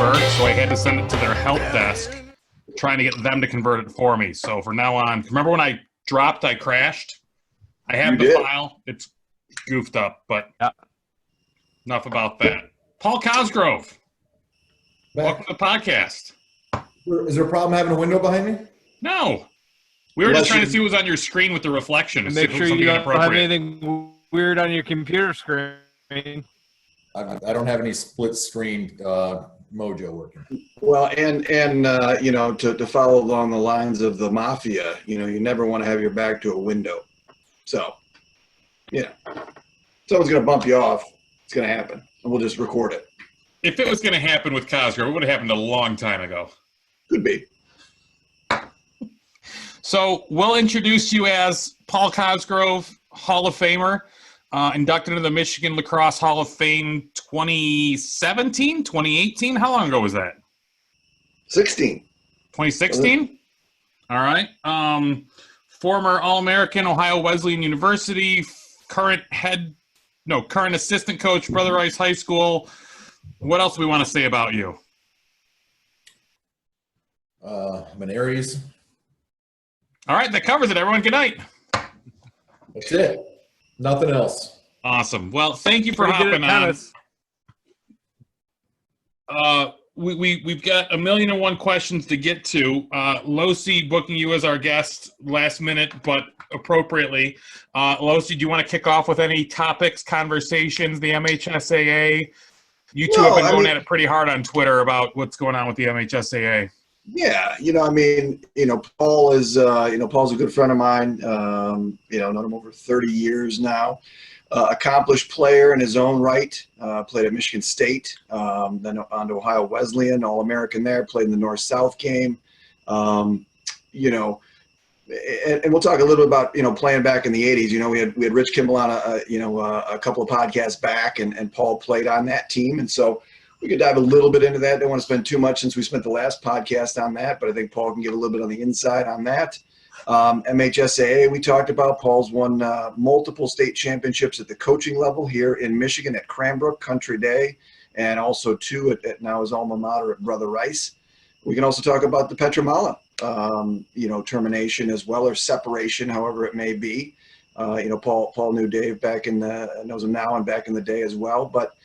convert, so I had to send it to their help desk, trying to get them to convert it for me. So from now on, remember when I dropped, I crashed? I have the file. It's goofed up, but enough about that. Paul Cosgrove, welcome to the podcast. Is there a problem having a window behind me? No. We were just trying to see what was on your screen with the reflection. And make sure you don't have anything weird on your computer screen. I don't have any split screen mojo working. Well, and you know, to follow along the lines of the mafia, you know, you never want to have your back to a window. So, yeah, someone's going to bump you off. It's going to happen, and we'll just record it. If it was going to happen with Cosgrove, it would have happened a long time ago. Could be. So we'll introduce you as Paul Cosgrove, Hall of Famer, inducted into the Michigan Lacrosse Hall of Fame 2017, 2018. How long ago was that? 2016? All right. Former All-American, Ohio Wesleyan University, current assistant coach, Brother Rice High School. What else do we want to say about you? I'm an Aries. All right, that covers it, everyone. Good night. That's it. Nothing else. Awesome. Well, thank you for hopping on. We've got 1,000,001 questions to get to. Losi booking you as our guest last minute, but appropriately. Losi, do you want to kick off with any topics, conversations, the MHSAA? You two have been going at it pretty hard on Twitter about what's going on with the MHSAA. Yeah, you know, I mean, you know, Paul is, Paul's a good friend of mine. You know, known him over 30 years now. Accomplished player in his own right. Played at Michigan State, then on to Ohio Wesleyan, All-American there. Played in the North-South game. You know, and we'll talk a little bit about, you know, playing back in the 80s. You know, we had Rich Kimball on a couple of podcasts back, and Paul played on that team, and so we could dive a little bit into that. Don't want to spend too much since we spent the last podcast on that, but I think Paul can give a little bit on the inside on that. MHSAA, we talked about. Paul's won multiple state championships at the coaching level here in Michigan at Cranbrook, Country Day, and also two at now his alma mater at Brother Rice. We can also talk about the Petramala, termination as well, or separation, however it may be. Paul knew Dave knows him now and back in the day as well. But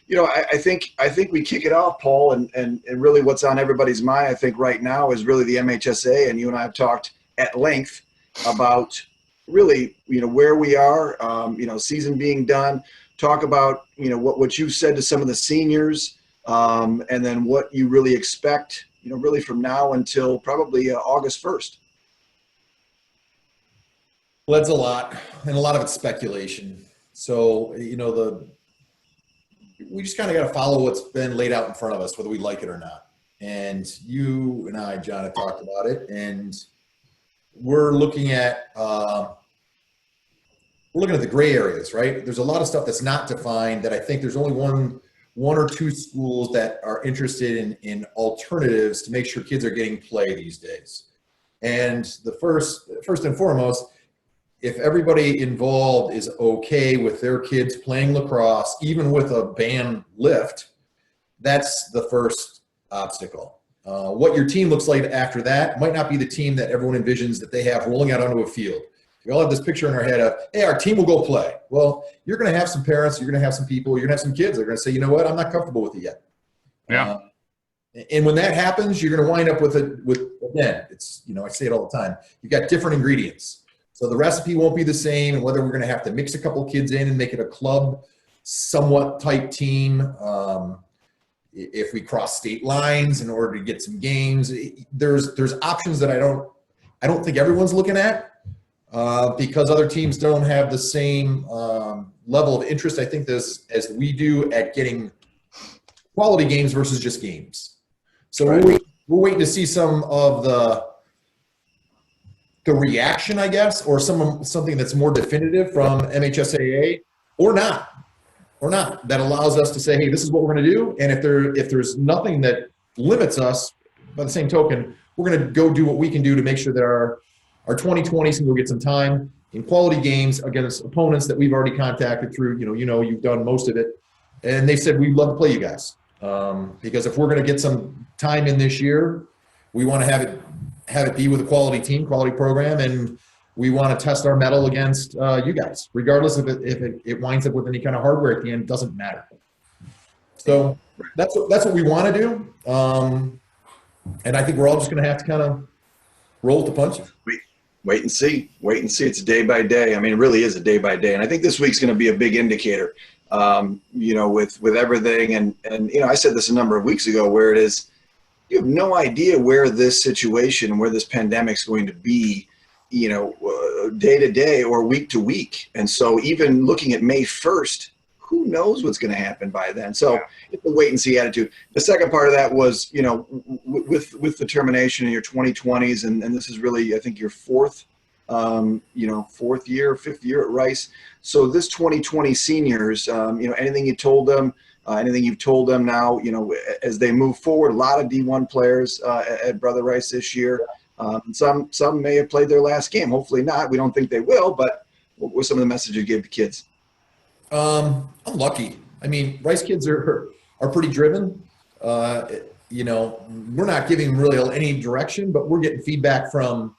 you know, I think we kick it off, Paul, and really what's on everybody's mind, I think, right now is really the MHSA, and you and I have talked at length about really, you know, where we are, season being done, talk about, you know, what you've said to some of the seniors, and then what you really expect, you know, really from now until probably August 1st. Well, that's a lot, and a lot of it's speculation. So, you know, we just kind of got to follow what's been laid out in front of us, whether we like it or not. And you and I, John, have talked about it, and we're looking at the gray areas, right? There's a lot of stuff that's not defined that I think there's only one or two schools that are interested in alternatives to make sure kids are getting play these days. And the first and foremost, if everybody involved is okay with their kids playing lacrosse, even with a banned lift, that's the first obstacle. What your team looks like after that might not be the team that everyone envisions that they have rolling out onto a field. We all have this picture in our head of, hey, our team will go play. Well, you're going to have some parents, you're going to have some people, you're going to have some kids that are going to say, you know what, I'm not comfortable with it yet. Yeah. And when that happens, you're going to wind up with again, it's, you know, I say it all the time, you've got different ingredients. So the recipe won't be the same, and whether we're going to have to mix a couple kids in and make it a club, somewhat type team. If we cross state lines in order to get some games, there's options that I don't think everyone's looking at because other teams don't have the same level of interest, I think, as we do at getting quality games versus just games. So we're waiting to see some of the reaction, I guess, or something that's more definitive from MHSAA or not, that allows us to say, hey, this is what we're going to do. And if there's nothing that limits us, by the same token, we're going to go do what we can do to make sure that our 2020s can go get some time in quality games against opponents that we've already contacted through, you've done most of it. And they said, we'd love to play you guys. Because if we're going to get some time in this year, we want to have it be with a quality team, quality program, and we want to test our mettle against you guys, regardless if it winds up with any kind of hardware at the end. It doesn't matter. So that's what we want to do, and I think we're all just going to have to kind of roll with the punches. Wait and see. Wait and see. It's day by day. I mean, it really is a day by day. And I think this week's going to be a big indicator, with everything. And, I said this a number of weeks ago where it is, you have no idea where this situation, where this pandemic's going to be, day to day or week to week. And so even looking at May 1st, who knows what's going to happen by then? So it's a wait and see attitude. The second part of that was, with the termination in your 2020s, and this is really, I think, your fifth year at Rice. So this 2020 seniors, anything you told them, anything you've told them now, as they move forward, a lot of D1 players at Brother Rice this year. Some may have played their last game. Hopefully not. We don't think they will, but what were some of the messages you gave the kids? I'm lucky. I mean, Rice kids are pretty driven. We're not giving really any direction, but we're getting feedback from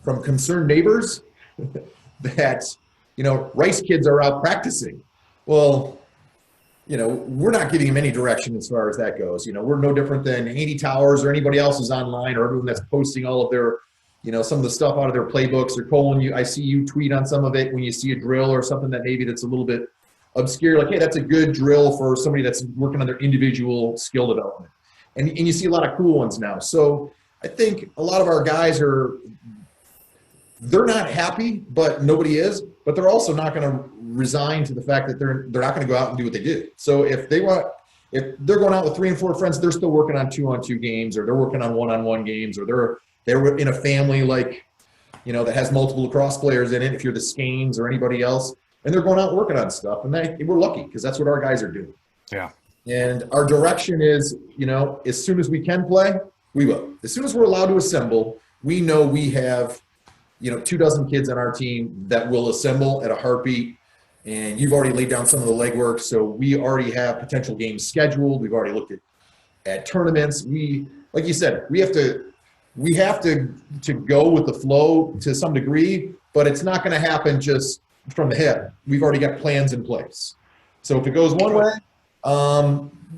concerned neighbors that, Rice kids are out practicing. Well, we're not giving them any direction as far as that goes. We're no different than Andy Towers or anybody else who's online or everyone that's posting all of their, some of the stuff out of their playbooks. Or Colin, I see you tweet on some of it when you see a drill or something that maybe that's a little bit obscure, like, hey, that's a good drill for somebody that's working on their individual skill development. And you see a lot of cool ones now. So I think a lot of our guys they're not happy, but nobody is, but they're also not going to resign to the fact that they're not going to go out and do what they do. So if they're going out with 3 and 4 friends, they're still working on 2-on-2 games, or they're working on 1-on-1 games, or they're in a family like, that has multiple lacrosse players in it, if you're the Scanes or anybody else. And they're going out working on stuff, and we're lucky because that's what our guys are doing. Yeah. And our direction is, as soon as we can play, we will. As soon as we're allowed to assemble, we know we have, 24 kids on our team that will assemble at a heartbeat. And you've already laid down some of the legwork, so we already have potential games scheduled. We've already looked at tournaments. Like you said, we have to go with the flow to some degree, but it's not going to happen just from the hip. We've already got plans in place. So if it goes one way,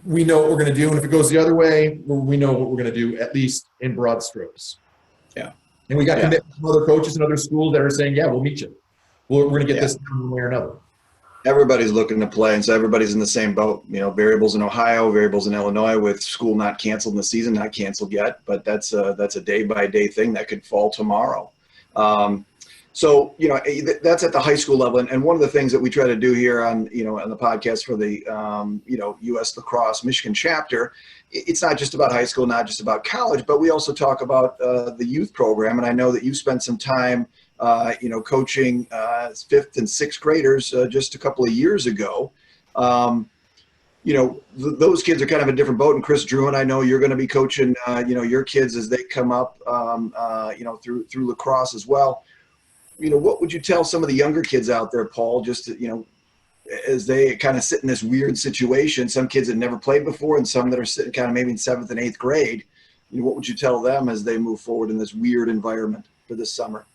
we know what we're going to do. And if it goes the other way, we know what we're going to do, at least in broad strokes. Yeah. And we got commitment from other coaches and other schools that are saying, yeah, we'll meet you. We're going to get this done one way or another. Everybody's looking to play, and so everybody's in the same boat. Variables in Ohio, variables in Illinois, with school not canceled in the season, not canceled yet, but that's a day-by-day thing that could fall tomorrow. So, that's at the high school level. And one of the things that we try to do here on the podcast for the, U.S. Lacrosse Michigan chapter, it's not just about high school, not just about college, but we also talk about the youth program. And I know that you spent some time, coaching 5th and 6th graders just a couple of years ago. Those kids are kind of a different boat. And Chris Drew, and I know you're going to be coaching, your kids as they come up, through lacrosse as well. What would you tell some of the younger kids out there, Paul, just to, as they kind of sit in this weird situation, some kids that never played before and some that are sitting kind of maybe in 7th and 8th grade, what would you tell them as they move forward in this weird environment for this summer?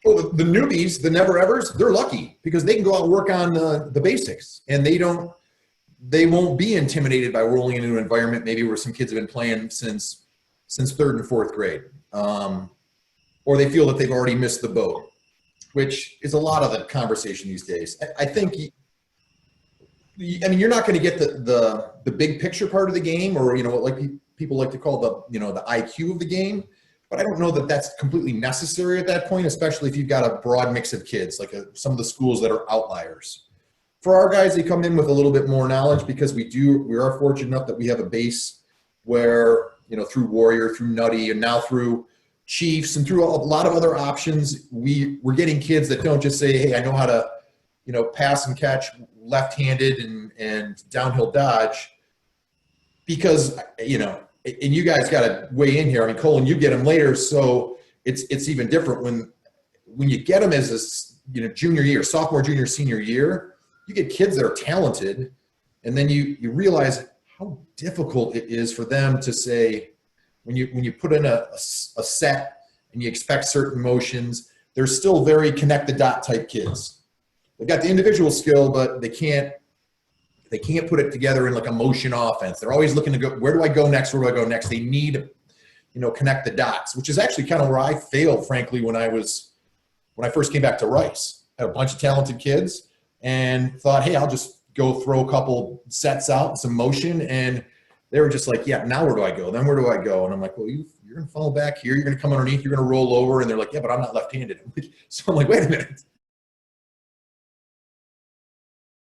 Well, the newbies, the never-evers, they're lucky because they can go out and work on the basics, and they won't be intimidated by rolling into an environment maybe where some kids have been playing since 3rd and 4th grade. Or they feel that they've already missed the boat, which is a lot of the conversation these days. I think, you're not going to get the big picture part of the game, or, what people like to call the IQ of the game. But I don't know that that's completely necessary at that point, especially if you've got a broad mix of kids, like some of the schools that are outliers. For our guys, they come in with a little bit more knowledge because we are fortunate enough that we have a base where, through Warrior, through Nutty, and now through Chiefs and through a lot of other options, we're getting kids that don't just say, hey, I know how to, pass and catch left-handed and downhill dodge, because, and you guys got to weigh in here. Colin, you get them later, so it's even different when you get them as a junior year, sophomore, junior, senior year. You get kids that are talented, and then you realize, how difficult it is for them to say, when you put in a set and you expect certain motions, they're still very connect the dot type kids. They've got the individual skill, but they can't put it together in like a motion offense. They're always looking to go, where do I go next? Where do I go next? They need, connect the dots, which is actually kind of where I failed, frankly, when I first came back to Rice. I had a bunch of talented kids and thought, hey, I'll just go throw a couple sets out, some motion, and they were just like, yeah, now where do I go? Then where do I go? And I'm like, well, you're going to fall back here. You're going to come underneath. You're going to roll over. And they're like, yeah, but I'm not left-handed. So I'm like, wait a minute.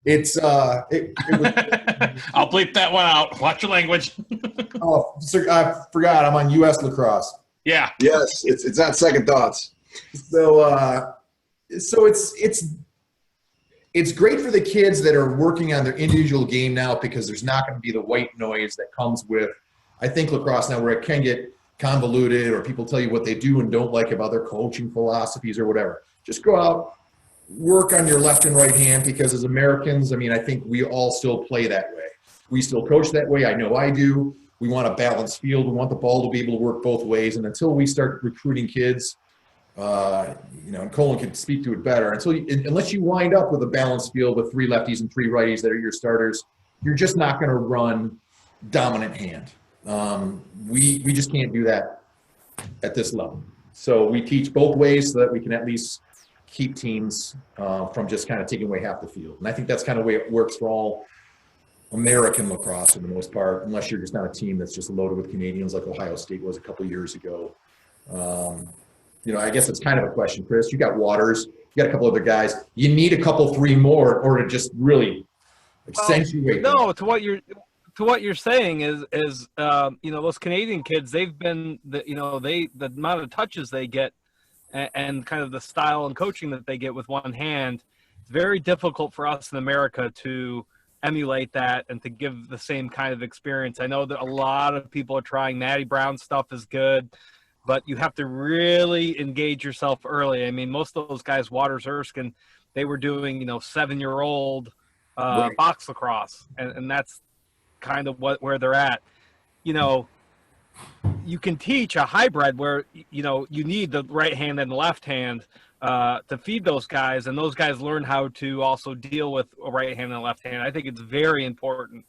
It's I'll bleep that one out. Watch your language. Oh, sir, I forgot. I'm on U.S. Lacrosse. Yeah. Yes, it's not second thoughts. So it's great for the kids that are working on their individual game now, because there's not going to be the white noise that comes with, I think, lacrosse now, where it can get convoluted or people tell you what they do and don't like about their coaching philosophies or whatever. Just go out, work on your left and right hand, because as Americans, I think we all still play that way. We still coach that way. I know I do. We want a balanced field. We want the ball to be able to work both ways. And until we start recruiting kids, and Colin can speak to it better, unless you wind up with a balanced field with 3 lefties and 3 righties that are your starters, you're just not going to run dominant hand. We just can't do that at this level. So we teach both ways so that we can at least keep teams from just kind of taking away half the field. And I think that's kind of the way it works for all American lacrosse for the most part, unless you're just not a team that's just loaded with Canadians like Ohio State was a couple years ago. I guess it's kind of a question, Chris. You got Walters, you got a couple other guys. You need a couple, 3 more in order to just really accentuate. No, to what you're saying is those Canadian kids, they've been the amount of touches they get and kind of the style and coaching that they get with one hand. It's very difficult for us in America to emulate that and to give the same kind of experience. I know that a lot of people are trying. Matty Brown stuff is good, but you have to really engage yourself early. Most of those guys, Waters, Erskine, they were doing 7-year-old Right. box lacrosse, and that's kind of where they're at. You can teach a hybrid where you need the right hand and the left hand to feed those guys, and those guys learn how to also deal with a right hand and a left hand. I think it's very important.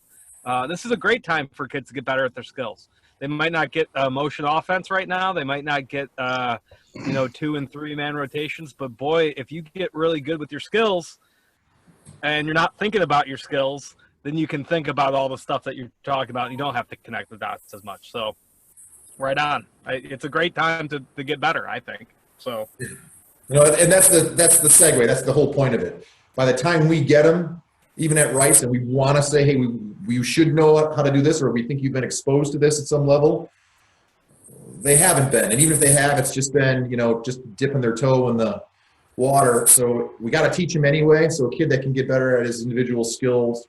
This is a great time for kids to get better at their skills. They might not get motion offense right now. They might not get 2 and 3 man rotations. But boy, if you get really good with your skills, and you're not thinking about your skills, then you can think about all the stuff that you're talking about. And you don't have to connect the dots as much. So, right on. It's a great time to get better, I think. So, and that's the segue. That's the whole point of it. By the time we get them, even at Rice, and we want to say, hey, we should know how to do this, or we think you've been exposed to this at some level, they haven't been. And even if they have, it's just been, just dipping their toe in the water. So we got to teach them anyway. So a kid that can get better at his individual skills,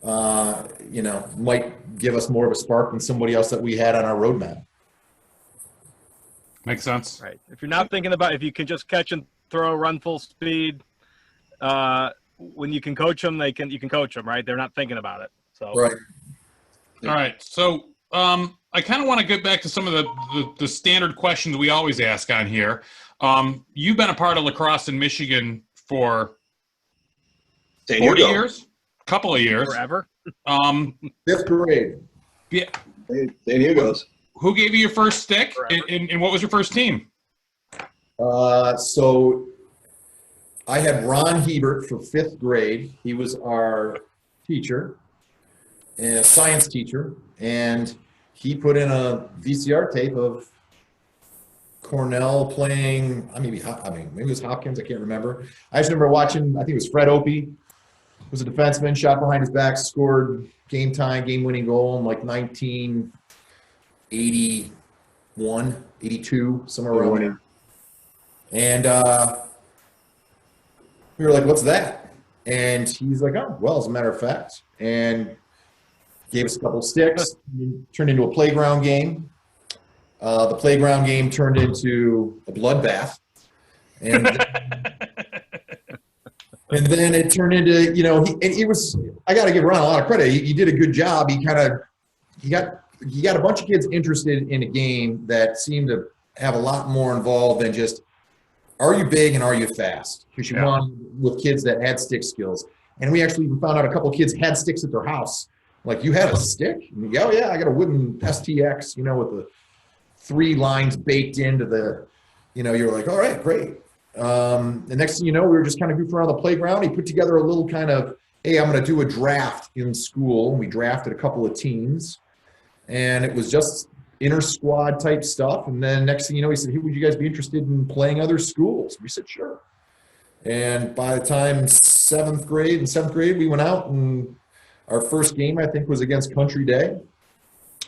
might give us more of a spark than somebody else that we had on our roadmap. Makes sense. Right. If you're not thinking about, if you can just catch and throw, run full speed, when you can coach them, you can coach them, right? They're not thinking about it. So Right. All right. So I kind of want to get back to some of the standard questions we always ask on here. You've been a part of lacrosse in Michigan for 40 years? A couple of years. Forever. 5th grade. Yeah. There you goes. Who gave you your first stick, and what was your first team? So I had Ron Hebert for 5th grade. He was our teacher, a science teacher, and he put in a VCR tape of Cornell playing, maybe it was Hopkins, I can't remember. I just remember watching, I think it was Fred Opie, was a defenseman, shot behind his back, scored game-winning goal in like 1981, 82, somewhere around there. And we were like, what's that? And he's like, oh, well, as a matter of fact, and gave us a couple sticks, turned into a playground game. The playground game turned into a bloodbath. And And then it turned into, I got to give Ron a lot of credit. He did a good job. He got a bunch of kids interested in a game that seemed to have a lot more involved than just, are you big and are you fast? Because you won with kids that had stick skills. And we actually found out a couple of kids had sticks at their house. Like, you had a stick? And oh, yeah, I got a wooden STX, with the 3 lines baked into the, you're like, all right, great. The next thing you know, we were just kind of goofing around the playground. He put together a little kind of, hey, I'm going to do a draft in school. We drafted a couple of teams, and it was just inter-squad type stuff. And then next thing you know, he said, hey, would you guys be interested in playing other schools? We said, sure. And by the time 7th grade, we went out, and our first game, I think, was against Country Day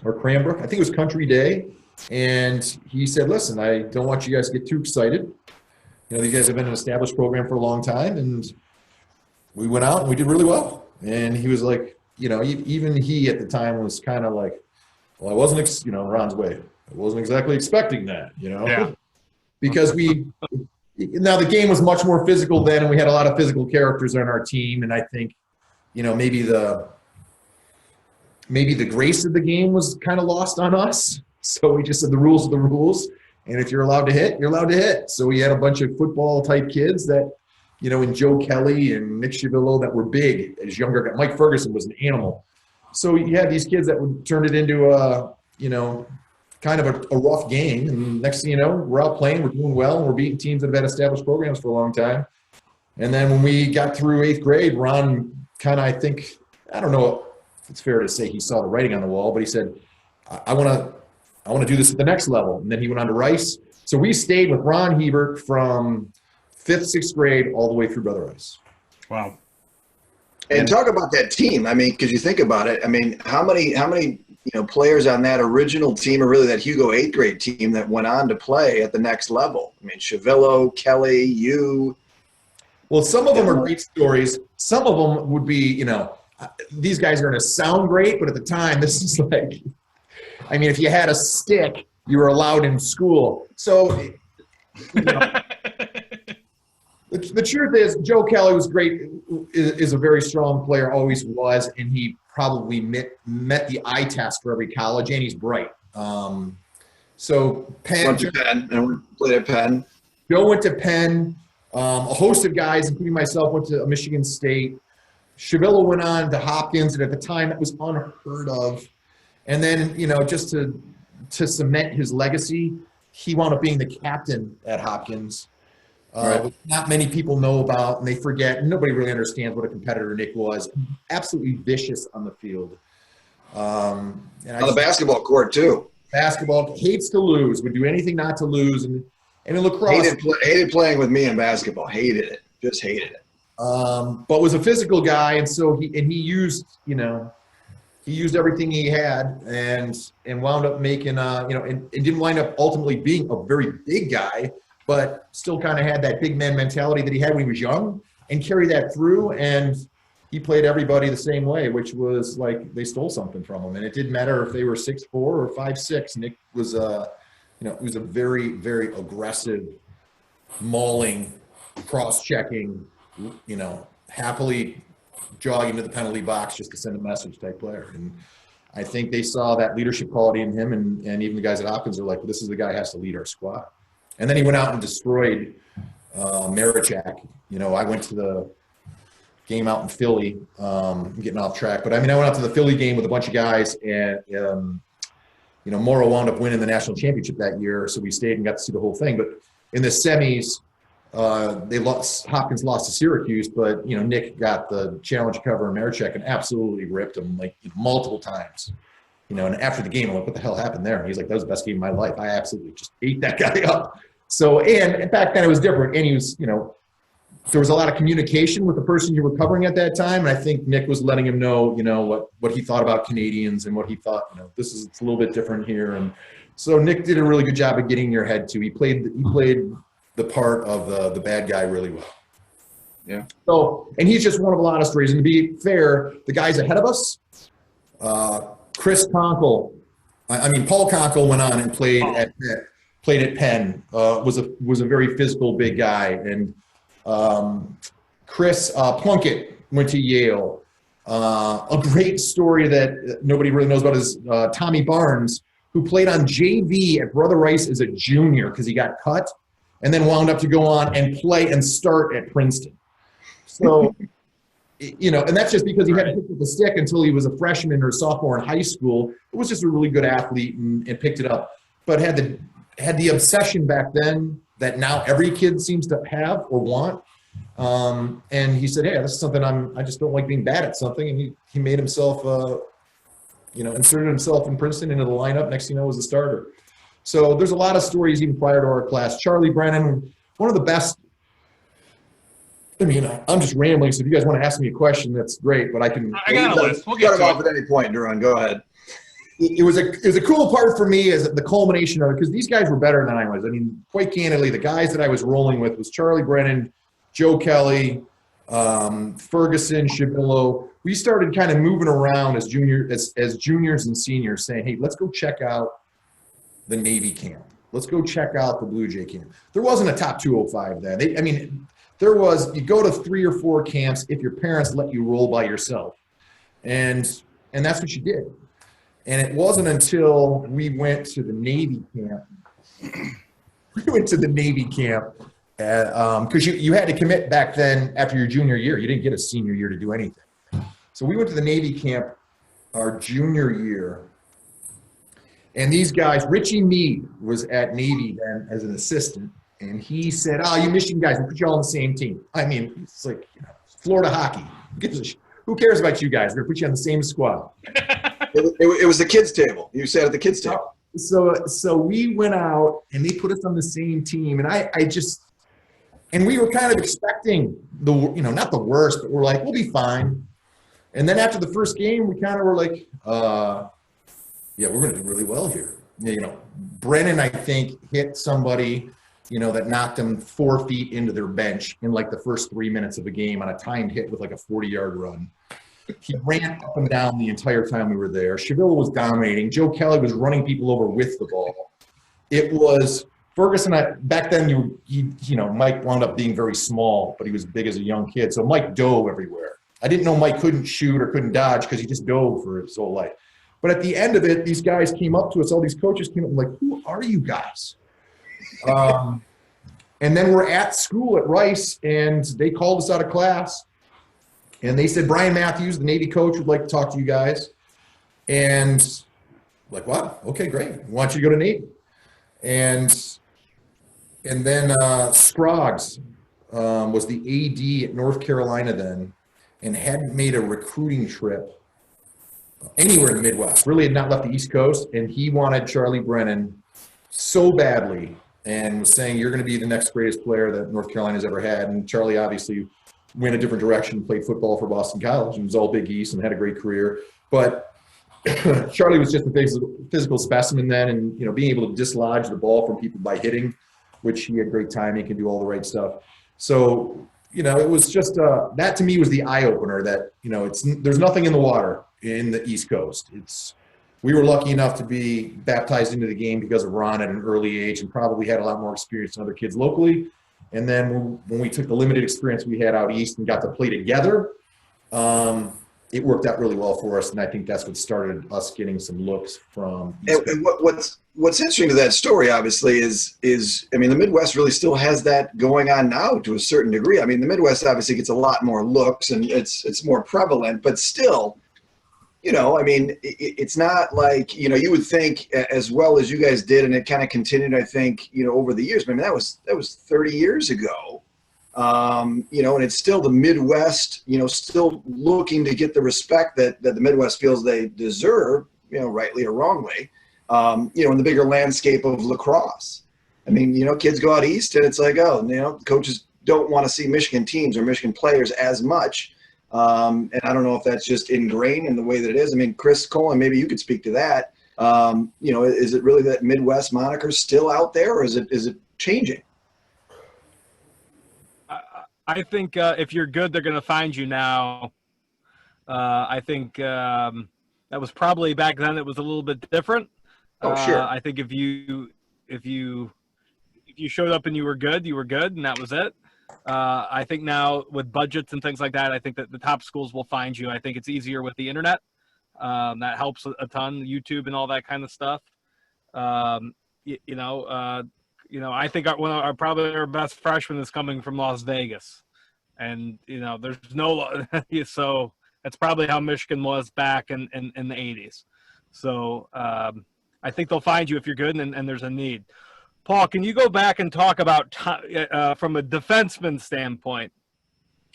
or Cranbrook. I think it was Country Day. And he said, listen, I don't want you guys to get too excited. You guys have been an established program for a long time. And we went out and we did really well. And he was like, even he at the time was kind of like, well, I wasn't, Ron's way. I wasn't exactly expecting that, Yeah. Because now the game was much more physical then, and we had a lot of physical characters on our team. And I think, maybe the grace of the game was kind of lost on us. So we just said the rules are the rules. And if you're allowed to hit, you're allowed to hit. So we had a bunch of football type kids that, and Joe Kelly and Nick Shevillo that were big as younger guys. Mike Ferguson was an animal. So you had these kids that would turn it into kind of a rough game. And next thing you know, we're out playing, we're doing well, and we're beating teams that have had established programs for a long time. And then when we got through 8th grade, Ron kind of, I don't know if it's fair to say he saw the writing on the wall, but he said, I want to do this at the next level. And then he went on to Rice. So we stayed with Ron Hebert from 5th, 6th grade all the way through Brother Rice. Wow. And talk about that team. I mean, because you think about it. I mean, how many players on that original team, or really that Hugo 8th grade team, that went on to play at the next level? I mean, Shevillo, Kelly, you. Well, some of them are great stories. Some of them would be, these guys are going to sound great, but at the time, this is like, if you had a stick, you were allowed in school. So, the truth is, Joe Kelly was great, is a very strong player, always was, and he probably met the eye test for every college, and he's bright. So Penn. Went to Penn, and we played at Penn. Joe went to Penn. A host of guys, including myself, went to Michigan State. Shevillo went on to Hopkins, and at the time, that was unheard of. And then, just to cement his legacy, he wound up being the captain at Hopkins. Which not many people know about, and they forget. Nobody really understands what a competitor Nick was. Absolutely vicious on the field. On the basketball court, too. Basketball, hates to lose, would do anything not to lose. And in lacrosse. Hated playing with me in basketball. Hated it. Just hated it. But was a physical guy, and so he used, he used everything he had and wound up making, and didn't wind up ultimately being a very big guy, but still kind of had that big man mentality that he had when he was young and carried that through. And he played everybody the same way, which was like they stole something from him. And it didn't matter if they were 6'4" or 5'6". Nick was, he was a very, very aggressive, mauling, cross-checking, happily jogging to the penalty box just to send a message type player. And I think they saw that leadership quality in him, and even the guys at Hopkins are like, well, this is the guy who has to lead our squad. And then he went out and destroyed Marichak. I went to the game out in Philly. I'm getting off track. But, I went out to the Philly game with a bunch of guys, and, Morrow wound up winning the national championship that year, so we stayed and got to see the whole thing. But in the semis, Hopkins lost to Syracuse, but, Nick got the challenge cover in Marichak and absolutely ripped him, multiple times. And after the game, I'm like, what the hell happened there? And he's like, that was the best game of my life. I absolutely just ate that guy up. So, and back then it was different. And he was, there was a lot of communication with the person you were covering at that time. And I think Nick was letting him know, what he thought about Canadians and what he thought, it's a little bit different here. And so Nick did a really good job of getting in your head too. He played the part of the bad guy really well. Yeah. So, and he's just one of a lot of stories. And to be fair, the guys ahead of us, Chris Conkle, Paul Conkle went on and played at Penn. Was a very physical big guy, and Chris Plunkett went to Yale. A great story that nobody really knows about is Tommy Barnes, who played on JV at Brother Rice as a junior because he got cut, and then wound up to go on and play and start at Princeton. So, and that's just because he hadn't picked up the stick until he was a freshman or sophomore in high school. It was just a really good athlete and picked it up, but had the obsession back then that now every kid seems to have or want. And he said, hey, this is something I just don't like being bad at something. And he made himself, inserted himself in Princeton into the lineup. Next thing you know, was the starter. So there's a lot of stories even prior to our class. Charlie Brennan, one of the best. I mean, I'm just rambling. So if you guys want to ask me a question, that's great. But I got a list. We'll get to it. At any point, Duran. Go ahead. It was a cool part for me as the culmination of it, because these guys were better than I was. I mean, quite candidly, the guys that I was rolling with was Charlie Brennan, Joe Kelly, Ferguson, Shevillo. We started kind of moving around as juniors and seniors, saying, hey, let's go check out the Navy camp. Let's go check out the Blue Jay camp. There wasn't a top 205 then. There was, you go to 3 or 4 camps if your parents let you roll by yourself. And that's what you did. And it wasn't until we went to the Navy camp. Because you had to commit back then after your junior year. You didn't get a senior year to do anything. So we went to the Navy camp our junior year. And these guys, Richie Meade was at Navy then as an assistant. And he said, you Michigan guys, we'll put you all on the same team. I mean, it's like Florida hockey. Who cares about you guys? We're going to put you on the same squad. It was the kids' table. You sat at the kids' table. So we went out, and they put us on the same team. And we were kind of expecting not the worst, but we're like, we'll be fine. And then after the first game, we kind of were like, yeah, we're going to do really well here. Brennan, I think, hit somebody, that knocked them 4 feet into their bench in like the first 3 minutes of the game on a timed hit with like a 40-yard run. He ran up and down the entire time we were there. Shevillo was dominating. Joe Kelly was running people over with the ball. It was Ferguson. Back then, Mike wound up being very small, but he was big as a young kid. So Mike dove everywhere. I didn't know Mike couldn't shoot or couldn't dodge because he just dove for his whole life. But at the end of it, these guys came up to us. All these coaches came up and like, who are you guys? And then we're at school at Rice, and they called us out of class. And they said, Brian Matthews, the Navy coach, would like to talk to you guys. And like, wow, okay, great. We want you to go to Navy. And then Scroggs was the AD at North Carolina then, and hadn't made a recruiting trip anywhere in the Midwest. Really had not left the East Coast, and he wanted Charlie Brennan so badly and was saying, you're going to be the next greatest player that North Carolina's ever had. And Charlie obviously went a different direction, played football for Boston College, and was all Big East and had a great career. But Charlie was just a physical specimen then, and being able to dislodge the ball from people by hitting, which he had great timing, could do all the right stuff. So, it was just that to me was the eye opener that there's nothing in the water in the East Coast. We were lucky enough to be baptized into the game because of Ron at an early age, and probably had a lot more experience than other kids locally. And then when we took the limited experience we had out east and got to play together, it worked out really well for us. And I think that's what started us getting some looks from East and what's interesting to that story, obviously, is the Midwest really still has that going on now to a certain degree. I mean, the Midwest obviously gets a lot more looks, and it's more prevalent, but still, it's not like, you would think as well as you guys did, and it kind of continued, I think, over the years. That was 30 years ago, and it's still the Midwest, still looking to get the respect that the Midwest feels they deserve, rightly or wrongly, in the bigger landscape of lacrosse. Kids go out east, and it's like, coaches don't want to see Michigan teams or Michigan players as much. And I don't know if that's just ingrained in the way that it is. Chris Colin, maybe you could speak to that. Is it really that Midwest moniker still out there, or is it changing? I think if you're good, they're going to find you now. I think that was probably back then. It was a little bit different. Oh, sure. I think if you showed up and you were good, and that was it. I think now with budgets and things like that, I think that the top schools will find you. I think it's easier with the internet. That helps a ton, YouTube and all that kind of stuff. I think probably our best freshman is coming from Las Vegas, and there's no so that's probably how Michigan was back in the 80s. So I think they'll find you if you're good and there's a need. Paul, can you go back and talk about from a defenseman standpoint?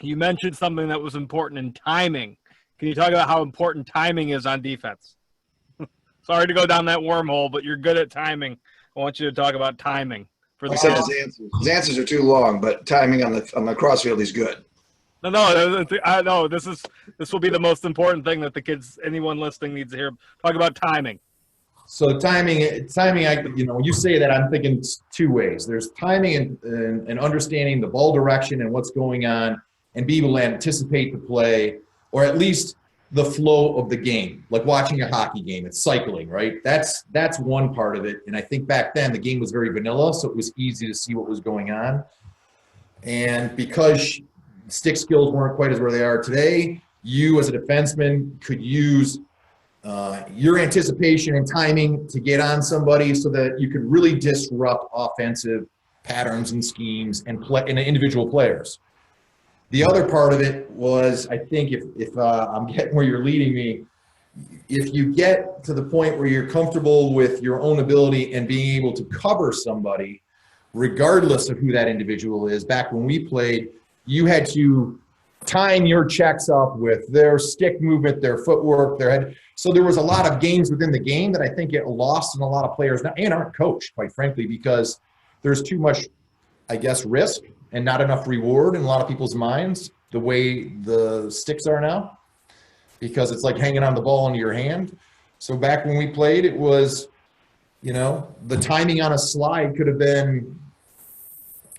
You mentioned something that was important in timing. Can you talk about how important timing is on defense? Sorry to go down that wormhole, but you're good at timing. I want you to talk about timing for the his answers are too long, but timing on the crossfield is good. No. This will be the most important thing that anyone listening needs to hear. Talk about timing. So timing. When you say that, I'm thinking two ways. There's timing and understanding the ball direction and what's going on, and be able to anticipate the play, or at least the flow of the game, like watching a hockey game. It's cycling, right? That's one part of it. And I think back then the game was very vanilla, so it was easy to see what was going on. And because stick skills weren't quite as where they are today, you as a defenseman could use your anticipation and timing to get on somebody so that you could really disrupt offensive patterns and schemes and individual players. The other part of it was, I think, if I'm getting where you're leading me, if you get to the point where you're comfortable with your own ability and being able to cover somebody, regardless of who that individual is, back when we played, you had to time your checks up with their stick movement, their footwork, their head. So there was a lot of games within the game that I think get lost in a lot of players now, and aren't coached, quite frankly, because there's too much, I guess, risk and not enough reward in a lot of people's minds, the way the sticks are now, because it's like hanging on the ball into your hand. So back when we played, it was, the timing on a slide could have been,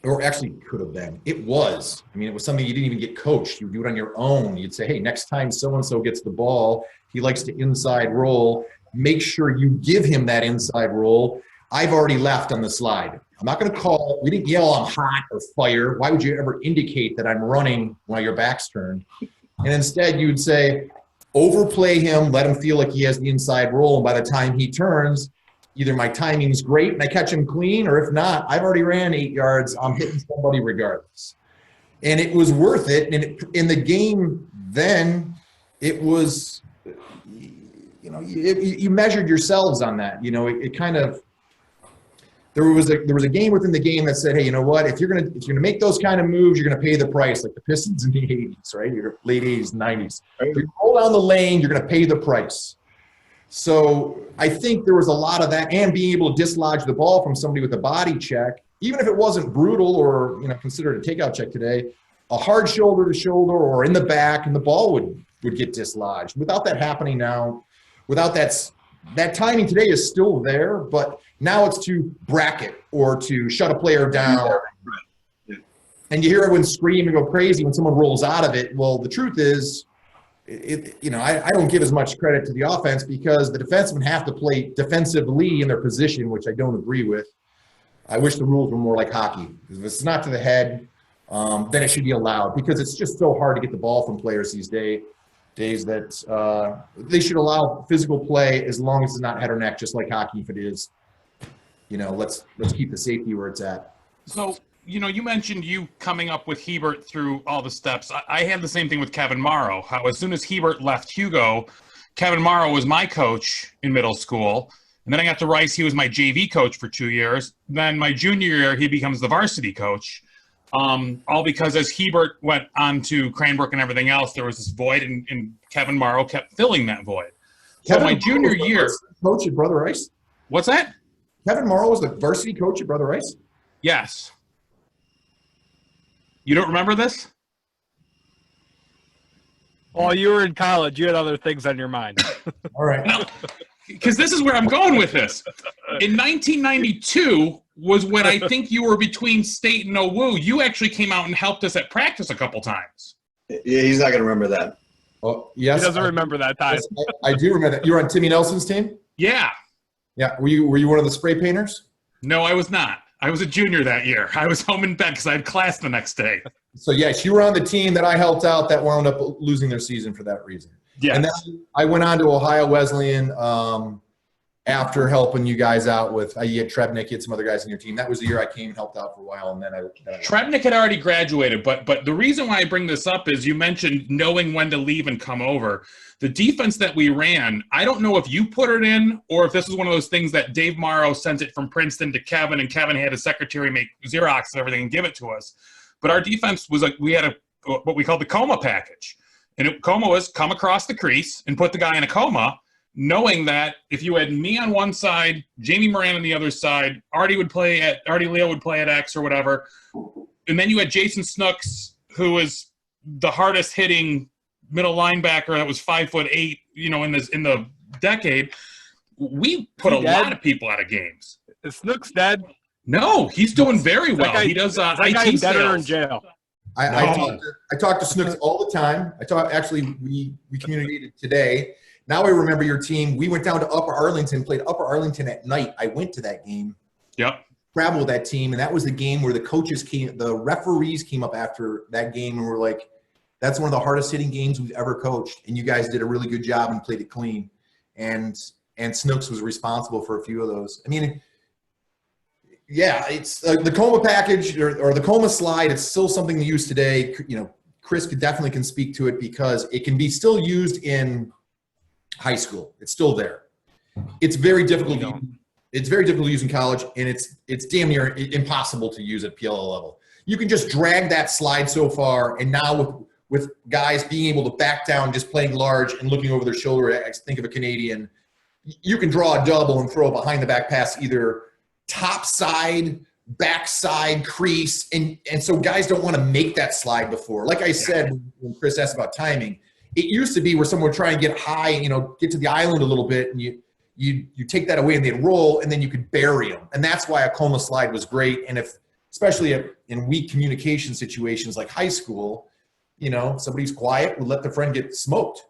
or actually could have been, it was something you didn't even get coached. You do it on your own. You'd say, hey, next time so-and-so gets the ball, he likes to inside roll, make sure you give him that inside roll. I've already left on the slide. I'm not going to call. We didn't yell, I'm hot or fire. Why would you ever indicate that I'm running while your back's turned? And instead you'd say, overplay him, let him feel like he has the inside roll. And by the time he turns, either my timing's great and I catch him clean, or if not, I've already ran 8 yards. I'm hitting somebody regardless. And it was worth it. And in the game then, it was, you measured yourselves on that. It kind of, there was a game within the game that said, hey, you know what? If you're gonna make those kind of moves, you're gonna pay the price, like the Pistons in the 80s, right? Your late 80s, 90s. If you roll down the lane, you're gonna pay the price. So I think there was a lot of that, and being able to dislodge the ball from somebody with a body check, even if it wasn't brutal or considered a takeout check today, a hard shoulder to shoulder or in the back, and the ball would get dislodged. Without that happening now, without that timing today is still there, but now it's to bracket or to shut a player down. And you hear everyone scream and go crazy when someone rolls out of it. Well, the truth is, I don't give as much credit to the offense, because the defensemen have to play defensively in their position, which I don't agree with. I wish the rules were more like hockey. If it's not to the head, then it should be allowed, because it's just so hard to get the ball from players these days that they should allow physical play as long as it's not head or neck, just like hockey. If it is, let's keep the safety where it's at. So, you mentioned you coming up with Hebert through all the steps. I had the same thing with Kevin Morrow, how as soon as Hebert left Hugo, Kevin Morrow was my coach in middle school. And then I got to Rice. He was my JV coach for 2 years. Then my junior year, he becomes the varsity coach. All because as Hebert went on to Cranbrook and everything else, there was this void, and Kevin Morrow kept filling that void. So my junior year, coach at Brother Rice. What's that? Kevin Morrow was the varsity coach at Brother Rice. Yes. You don't remember this? While you were in college, you had other things on your mind. All right. Because this is where I'm going with this. In 1992 was when I think you were between State and OWU. You actually came out and helped us at practice a couple times. Yeah, he's not going to remember that. Oh, yes. He doesn't remember that time. Yes, I do remember that. You were on Timmy Nelson's team? Yeah. Yeah. Were you one of the spray painters? No, I was not. I was a junior that year. I was home in bed because I had class the next day. So yes, you were on the team that I helped out that wound up losing their season for that reason. Yes. And then I went on to Ohio Wesleyan after helping you guys out with you had Trebnick, you had some other guys in your team. That was the year I came and helped out for a while, and then I Trebnick had already graduated, but the reason why I bring this up is you mentioned knowing when to leave and come over. The defense that we ran, I don't know if you put it in or if this was one of those things that Dave Morrow sent it from Princeton to Kevin, and Kevin had his secretary make Xerox and everything and give it to us. But our defense was we had what we called the coma package. And coma was come across the crease and put the guy in a coma, knowing that if you had me on one side, Jamie Moran on the other side, Artie Leo would play at X or whatever, and then you had Jason Snooks, who was the hardest hitting middle linebacker that was 5'8", in the decade. We put a lot of people out of games. Is Snooks dead? No, he's doing very well. Guy, he does that IT guy dead or sales. in jail. I talk to Snooks all the time. We communicated today. Now I remember your team. We went down to Upper Arlington, played Upper Arlington at night. I went to that game. Yep. Traveled with that team, and that was the game where the referees came up after that game and were like, that's one of the hardest hitting games we've ever coached, and you guys did a really good job and played it clean. And Snooks was responsible for a few of those. I mean, yeah, it's the coma package or the coma slide. It's still something to use today. Chris definitely can speak to it because it can be still used in high school. It's still there. It's very difficult. It's very difficult to use in college, and it's damn near impossible to use at PLL level. You can just drag that slide so far, and now with guys being able to back down, just playing large and looking over their shoulder. Think of a Canadian. You can draw a double and throw a behind the back pass either top side, backside, crease, and so guys don't want to make that slide before. Like I said when Chris asked about timing, it used to be where someone would try and get high, get to the island a little bit, and you take that away and they'd roll, and then you could bury them. And that's why a coma slide was great. And especially in weak communication situations like high school, somebody's quiet, would let their friend get smoked.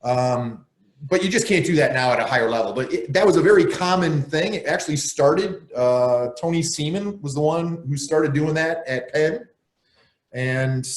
But you just can't do that now at a higher level. But that was a very common thing. It actually started, Tony Seaman was the one who started doing that at Penn. And,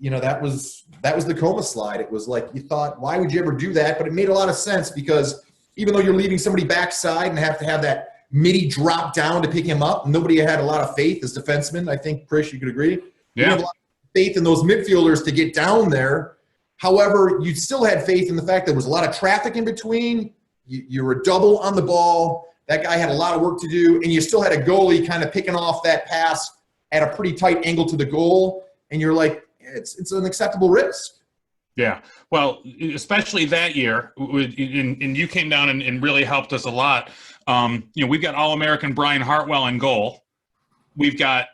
that was the coma slide. It was like you thought, why would you ever do that? But it made a lot of sense because even though you're leaving somebody backside and have to have that midi drop down to pick him up, nobody had a lot of faith as defensemen. I think, Chris, you could agree. Yeah. You have a lot of faith in those midfielders to get down there. However, you still had faith in the fact there was a lot of traffic in between. You were double on the ball. That guy had a lot of work to do, and you still had a goalie kind of picking off that pass at a pretty tight angle to the goal, and you're like, it's an acceptable risk. Yeah. Well, especially that year, and you came down and really helped us a lot. We've got All-American Brian Hartwell in goal. We've got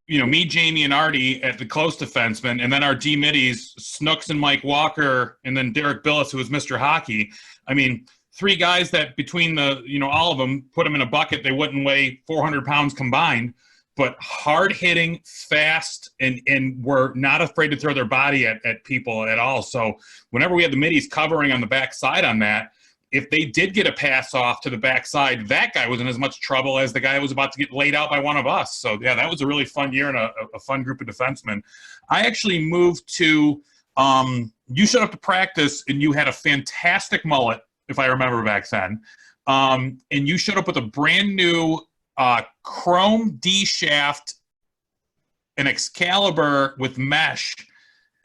me, Jamie, and Artie at the close defenseman, and then our D middies, Snooks and Mike Walker, and then Derek Billis, who was Mr. Hockey. I mean, three guys that between all of them, put them in a bucket, they wouldn't weigh 400 pounds combined, but hard hitting, fast, and were not afraid to throw their body at people at all. So whenever we had the middies covering on the backside on that, if they did get a pass off to the backside, that guy was in as much trouble as the guy who was about to get laid out by one of us. So, yeah, that was a really fun year and a fun group of defensemen. I actually moved to you showed up to practice, and you had a fantastic mullet, if I remember back then. And you showed up with a brand-new chrome D shaft, an Excalibur with mesh.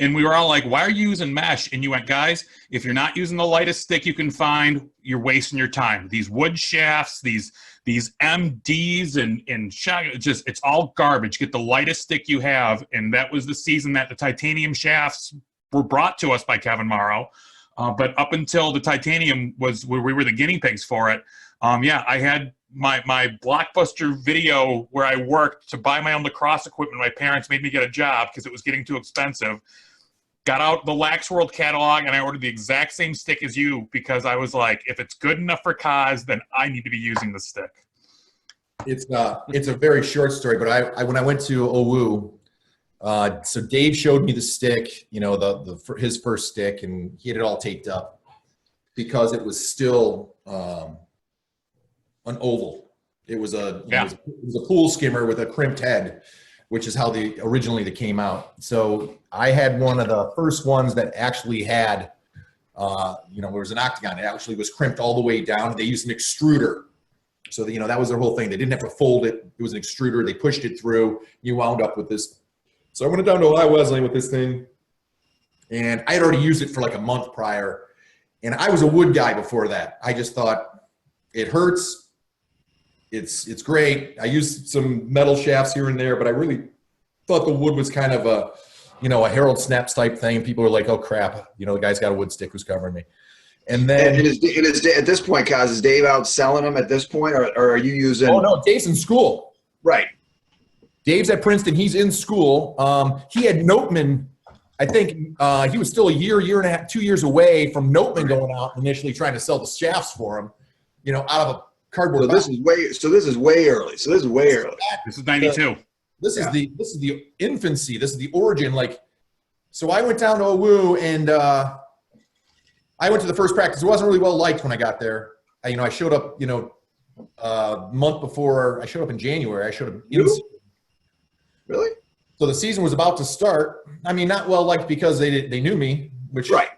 And we were all like, why are you using mesh? And you went, guys, if you're not using the lightest stick you can find, you're wasting your time. These wood shafts, these MDs and it's all garbage. Get the lightest stick you have. And that was the season that the titanium shafts were brought to us by Kevin Morrow. But up until the titanium was where we were the guinea pigs for it. I had my Blockbuster video where I worked to buy my own lacrosse equipment. My parents made me get a job because it was getting too expensive. Got out the Lax World catalog, and I ordered the exact same stick as you because I was like, if it's good enough for Cos, then I need to be using the stick. It's a very short story, but when I went to OWU, so Dave showed me the stick, his first stick, and he had it all taped up because it was still an oval. It was a Yeah. it was a pool skimmer with a crimped head, which is how they originally came out. So I had one of the first ones that actually had, there was an octagon. It actually was crimped all the way down. They used an extruder. So that, that was their whole thing. They didn't have to fold it. It was an extruder. They pushed it through. You wound up with this. So I went down to Wesleyan with this thing, and I had already used it for like a month prior. And I was a wood guy before that. I just thought it hurts. It's great. I used some metal shafts here and there, but I really thought the wood was kind of a Harold Snaps type thing. People were like, oh crap, the guy's got a wood stick who's covering me. And then at this point, Kaz, is Dave out selling them at this point, or are you using? Oh no, Dave's in school. Right. Dave's at Princeton. He's in school. He had Noteman. I think he was still a year and a half, 2 years away from Noteman going out initially trying to sell the shafts for him, out of a cardboard. So this is way early. This is 92. This is the infancy. This is the origin. So I went down to OWU and I went to the first practice. It wasn't really well liked when I got there. I showed up, a month before. I showed up in January. I showed up in season. Really? So the season was about to start. I mean, not well liked because they knew me, which right.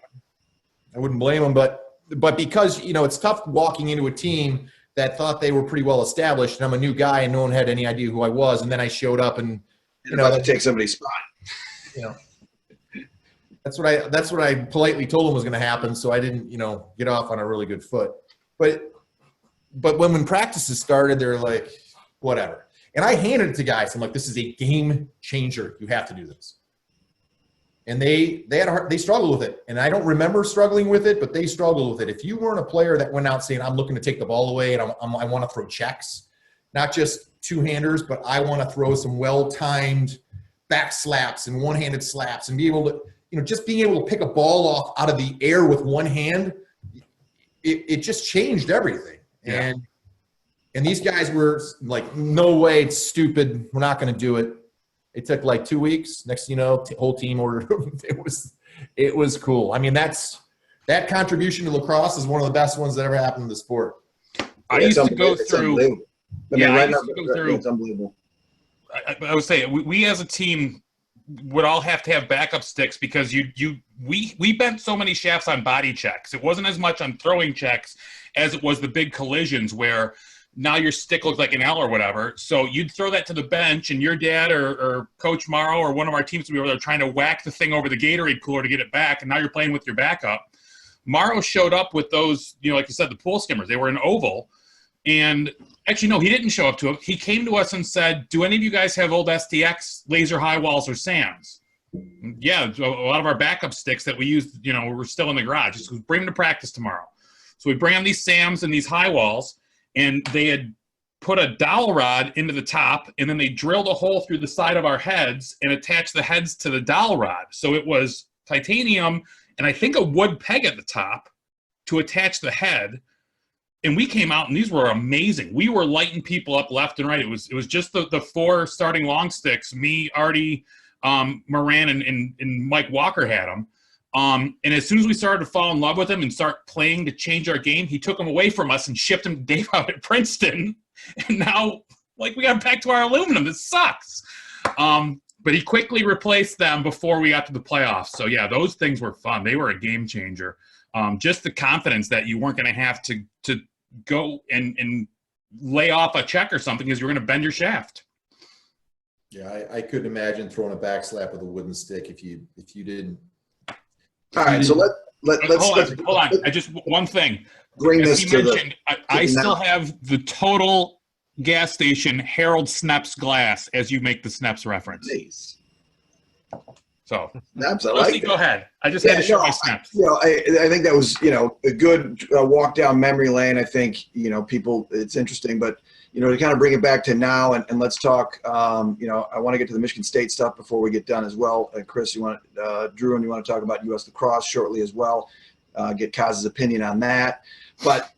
I wouldn't blame them, but because it's tough walking into a team that thought they were pretty well established, and I'm a new guy and no one had any idea who I was, and then I showed up and about to take somebody's spot. That's what I politely told them was going to happen, so I didn't get off on a really good foot. But when practices started, they're like, whatever. And I handed it to guys. I'm like, this is a game changer. You have to do this. And they struggled with it. And I don't remember struggling with it, but they struggled with it. If you weren't a player that went out saying, I'm looking to take the ball away and I want to throw checks, not just two-handers, but I want to throw some well-timed back slaps and one-handed slaps and be able to, just being able to pick a ball off out of the air with one hand, it just changed everything. Yeah. And these guys were like, no way, it's stupid. We're not going to do it. It took like 2 weeks. Next, whole team ordered. It was cool. I mean, that contribution to lacrosse is one of the best ones that ever happened in the sport. I used to go through. It's unbelievable. I would say we as a team would all have to have backup sticks because we bent so many shafts on body checks. It wasn't as much on throwing checks as it was the big collisions where now your stick looks like an L or whatever. So you'd throw that to the bench and your dad or Coach Morrow or one of our teams would be over there trying to whack the thing over the Gatorade cooler to get it back. And now you're playing with your backup. Morrow showed up with those, like you said, the pool skimmers. They were an oval. And actually, no, he didn't show up to it. He came to us and said, do any of you guys have old STX laser high walls or SAMs? Yeah, a lot of our backup sticks that we used, were still in the garage. Just bring them to practice tomorrow. So we bring on these SAMs and these high walls, and they had put a dowel rod into the top, and then they drilled a hole through the side of our heads and attached the heads to the dowel rod. So it was titanium and I think a wood peg at the top to attach the head. And we came out, and these were amazing. We were lighting people up left and right. It was just the four starting long sticks. Me, Artie, Moran, and Mike Walker had them. And as soon as we started to fall in love with him and start playing to change our game, he took them away from us and shipped them to Dave out at Princeton. And now, we got back to our aluminum. This sucks. But he quickly replaced them before we got to the playoffs. So, yeah, those things were fun. They were a game changer. Just the confidence that you weren't going to have to go and lay off a check or something because you were going to bend your shaft. Yeah, I couldn't imagine throwing a back slap with a wooden stick if you didn't. All right, so let's hold on. I just one thing. Bring As this he to mentioned, I still have the total gas station Harold Snaps glass as you make the Snaps reference. Nice. So, Snaps, I Lucy, like go that. ahead. I just had to show my Snaps. I think that was, a good walk down memory lane. I think, people, it's interesting, but, to kind of bring it back to now and let's talk, I want to get to the Michigan State stuff before we get done as well. Chris, Drew, and you want to talk about U.S. lacrosse shortly as well, get Kaz's opinion on that. But,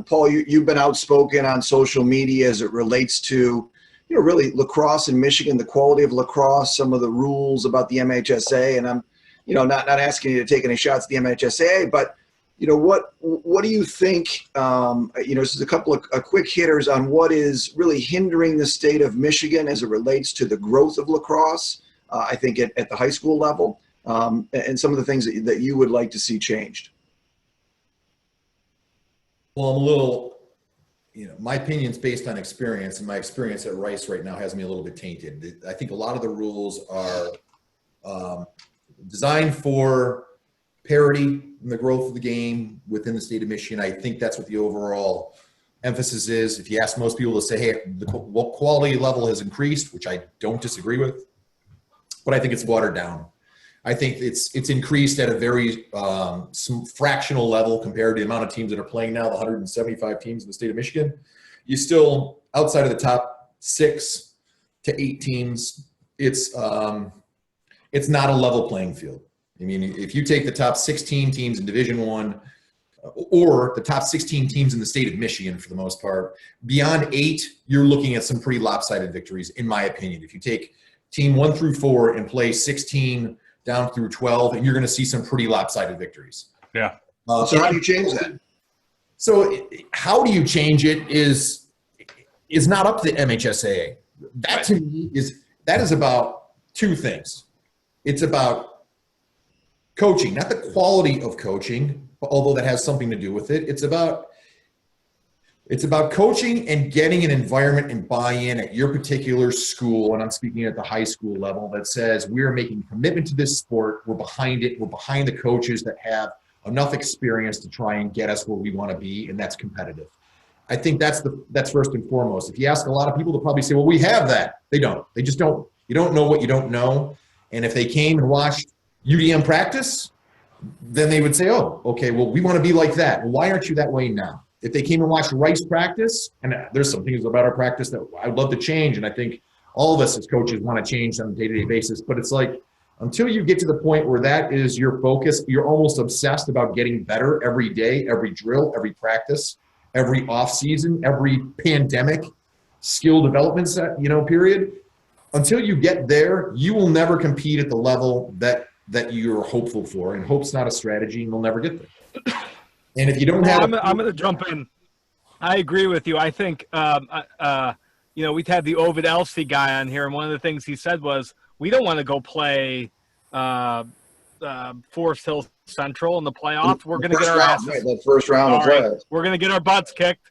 Paul, you've been outspoken on social media as it relates to, really lacrosse in Michigan, the quality of lacrosse, some of the rules about the MHSA. And I'm, not asking you to take any shots at the MHSA, but, what do you think, just a couple of quick hitters on what is really hindering the state of Michigan as it relates to the growth of lacrosse, I think at the high school level, and some of the things that you would like to see changed? Well, I'm a little, my opinion's based on experience, and my experience at Rice right now has me a little bit tainted. I think a lot of the rules are designed for parity in the growth of the game within the state of Michigan. I think that's what the overall emphasis is. If you ask most people, to say, hey, the quality level has increased, which I don't disagree with, but I think it's watered down. I think it's increased at a very some fractional level compared to the amount of teams that are playing now, the 175 teams in the state of Michigan. You still, outside of the top 6 to 8 teams, it's not a level playing field. I mean, if you take the top 16 teams in Division I, or the top 16 teams in the state of Michigan for the most part, beyond 8, you're looking at some pretty lopsided victories, in my opinion. If you take team 1 through 4 and play 16 down through 12, and you're going to see some pretty lopsided victories. Yeah. So how do you change that? So how do you change it is not up to the MHSAA. That to me is about 2 things. It's about coaching, not the quality of coaching, although that has something to do with it. It's about coaching and getting an environment and buy-in at your particular school, and I'm speaking at the high school level, that says we're making a commitment to this sport, we're behind it, we're behind the coaches that have enough experience to try and get us where we want to be, and that's competitive. I think that's first and foremost. If you ask a lot of people, they'll probably say, well, we have that. They don't. They just don't. You don't know what you don't know. And if they came and watched UDM practice, then they would say, oh, okay, well, we want to be like that. Well, why aren't you that way now? If they came and watched Rice practice, and there's some things about our practice that I'd love to change, and I think all of us as coaches want to change on a day-to-day basis, but it's like, until you get to the point where that is your focus, you're almost obsessed about getting better every day, every drill, every practice, every off-season, every pandemic skill development set, period. Until you get there, you will never compete at the level that you're hopeful for, and hope's not a strategy, and you'll never get there. And if you don't have, I'm going to jump in. I agree with you. I think, we've had the Ovid Elsie guy on here, and one of the things he said was, we don't want to go play Forest Hill Central in the playoffs. We're going to get our asses. Right, that first round of playoffs. We're going to get our butts kicked.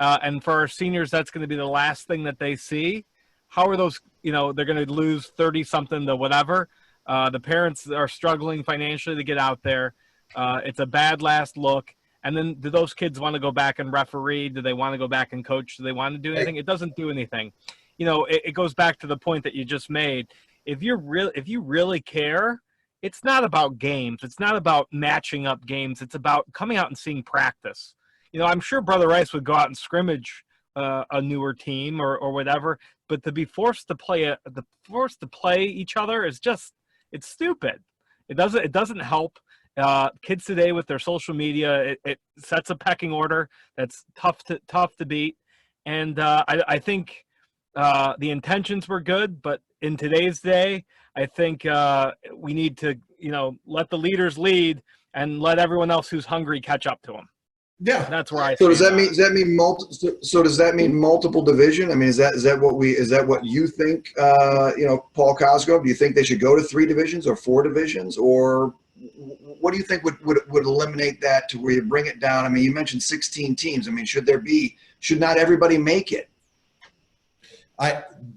And for our seniors, that's going to be the last thing that they see. How are those, they're going to lose 30-something to whatever. The parents are struggling financially to get out there. It's a bad last look. And then do those kids want to go back and referee? Do they want to go back and coach? Do they want to do anything? It doesn't do anything. It goes back to the point that you just made. If you really care, it's not about games. It's not about matching up games. It's about coming out and seeing practice. I'm sure Brother Rice would go out and scrimmage a newer team or whatever, but to be forced to play each other is just, it's stupid. It doesn't help. Kids today with their social media, it sets a pecking order that's tough to beat. And I think the intentions were good, but in today's day, I think we need to, let the leaders lead and let everyone else who's hungry catch up to them. Yeah, that's where I. So does that mean multiple division? I mean, is that what you think? Paul Cosgrove, do you think they should go to 3 divisions or 4 divisions, or what do you think would eliminate that to where you bring it down? I mean, you mentioned 16 teams. I mean, should not everybody make it?